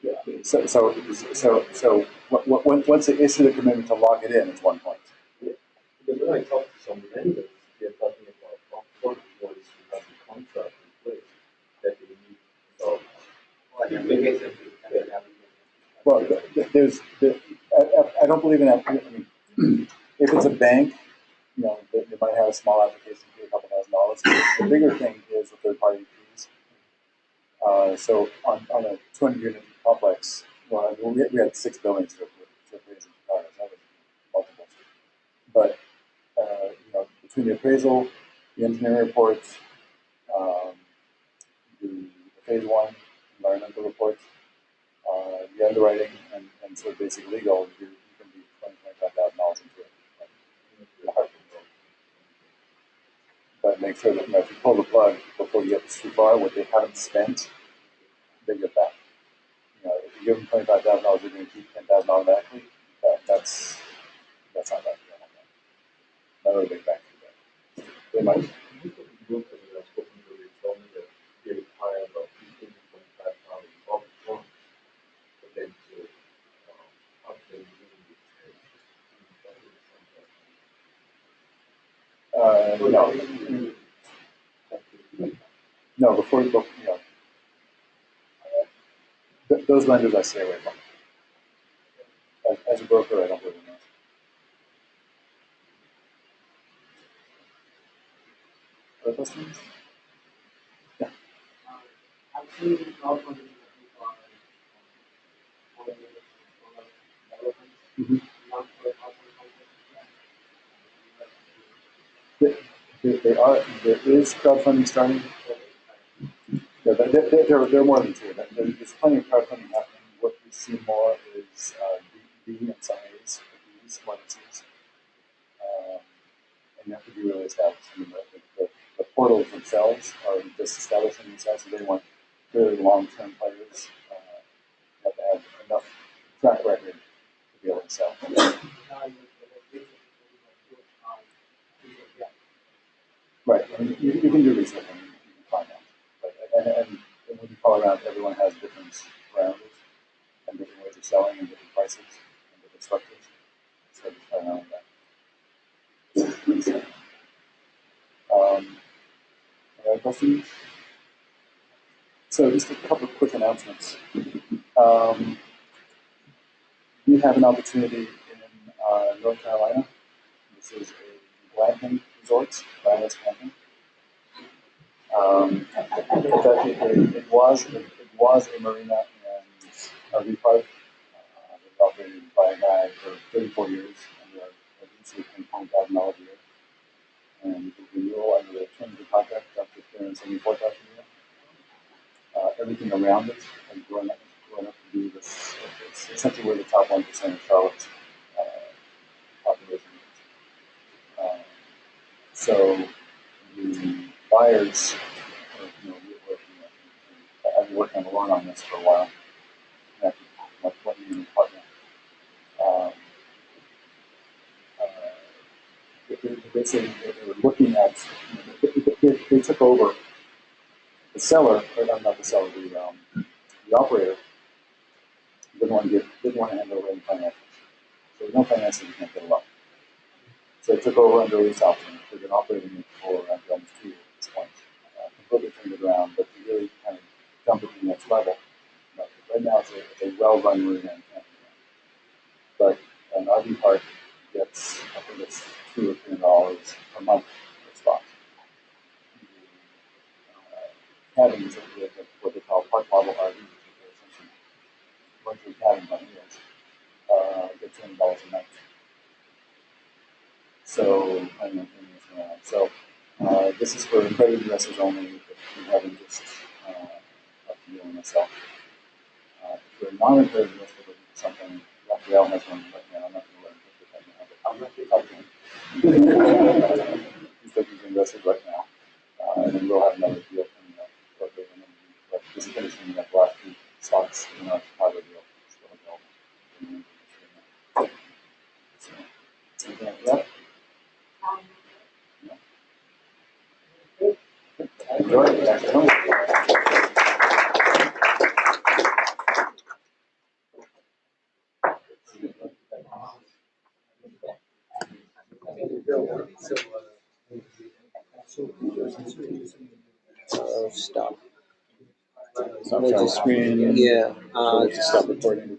S4: Yeah.
S3: Once they issue the commitment to lock it in, it's 1 point.
S4: Because when I talk to some lenders, they're talking about upfront once you have the contract in place that they need. So,
S3: Well, I don't believe in that. I mean, if it's a bank, they might have a small application fee, a couple $1,000. The bigger thing is the third-party fees. So on a 200-unit complex, well, we had 6 buildings to appraise in Chicago. So that was multiple. But between the appraisal, the engineering reports, the phase 1 environmental reports, the underwriting, and sort of basic legal, you can be $25,000 into it. But make sure that if you pull the plug before you get too far, what they haven't spent, they get back. If you give them $25,000, they're going to keep $10,000 automatically. That's not that deal. Not really big back to that. They might. No, before you go, those lenders I stay away from. As a broker, I don't really know. Other questions? Yeah.
S10: I've seen crowdfunding
S3: Mm-hmm. There is crowdfunding starting. Yeah, there are more than 2. There's plenty of crowdfunding happening. What we see more is B and some A's, B's, more than C's. And you have to be really established. I mean, the portals themselves are just establishing themselves, so they want really long-term players. You have to have enough track record to be able to sell. Right. I mean, you can do research and you can find out. But, and when you call around, everyone has different parameters and different ways of selling and different prices and different structures. So just try around with that. Any other questions? So just a couple of quick announcements. We have an opportunity in North Carolina. This is a glamping resort, Lioness Glamping. It was a marina and RV park. It was operated by a guy for 34 years under a lease of $20,000 a year. And the renewal under the terms of the contract up to $374,000 a year. Everything around it has grown up to be this. It's essentially we're the top 1% of Charlotte's population. So the buyers, I've been working alone on this for a while. My 20-year partner. They were looking at. They took over the seller, or not the seller, the operator. Didn't want to handle any financials. So no financing, you can't get a loan. So they took over under a lease option. They've been operating it for almost 2 years at this point. Completely turned it around, but to really kind of jump it to the next level. But right now it's a well-run marina. But an RV park gets, I think it's $200 or $300 per month per spot. So, this is for accredited investors only. If you have interest, up to you and myself. If you're a non-accredited investor looking for something, Raphael has one right now. I'm not going to let him put it right now, but I'm not going to talk to him. He's looking for investors right now. And then we'll have another deal coming up. But just finishing up last week, stocks in our Chicago deal. Still available. So, something like that. Enjoy it. Thanks for coming.
S1: Stop.
S3: Stop sharing screen.
S1: Yeah.
S3: Stop recording.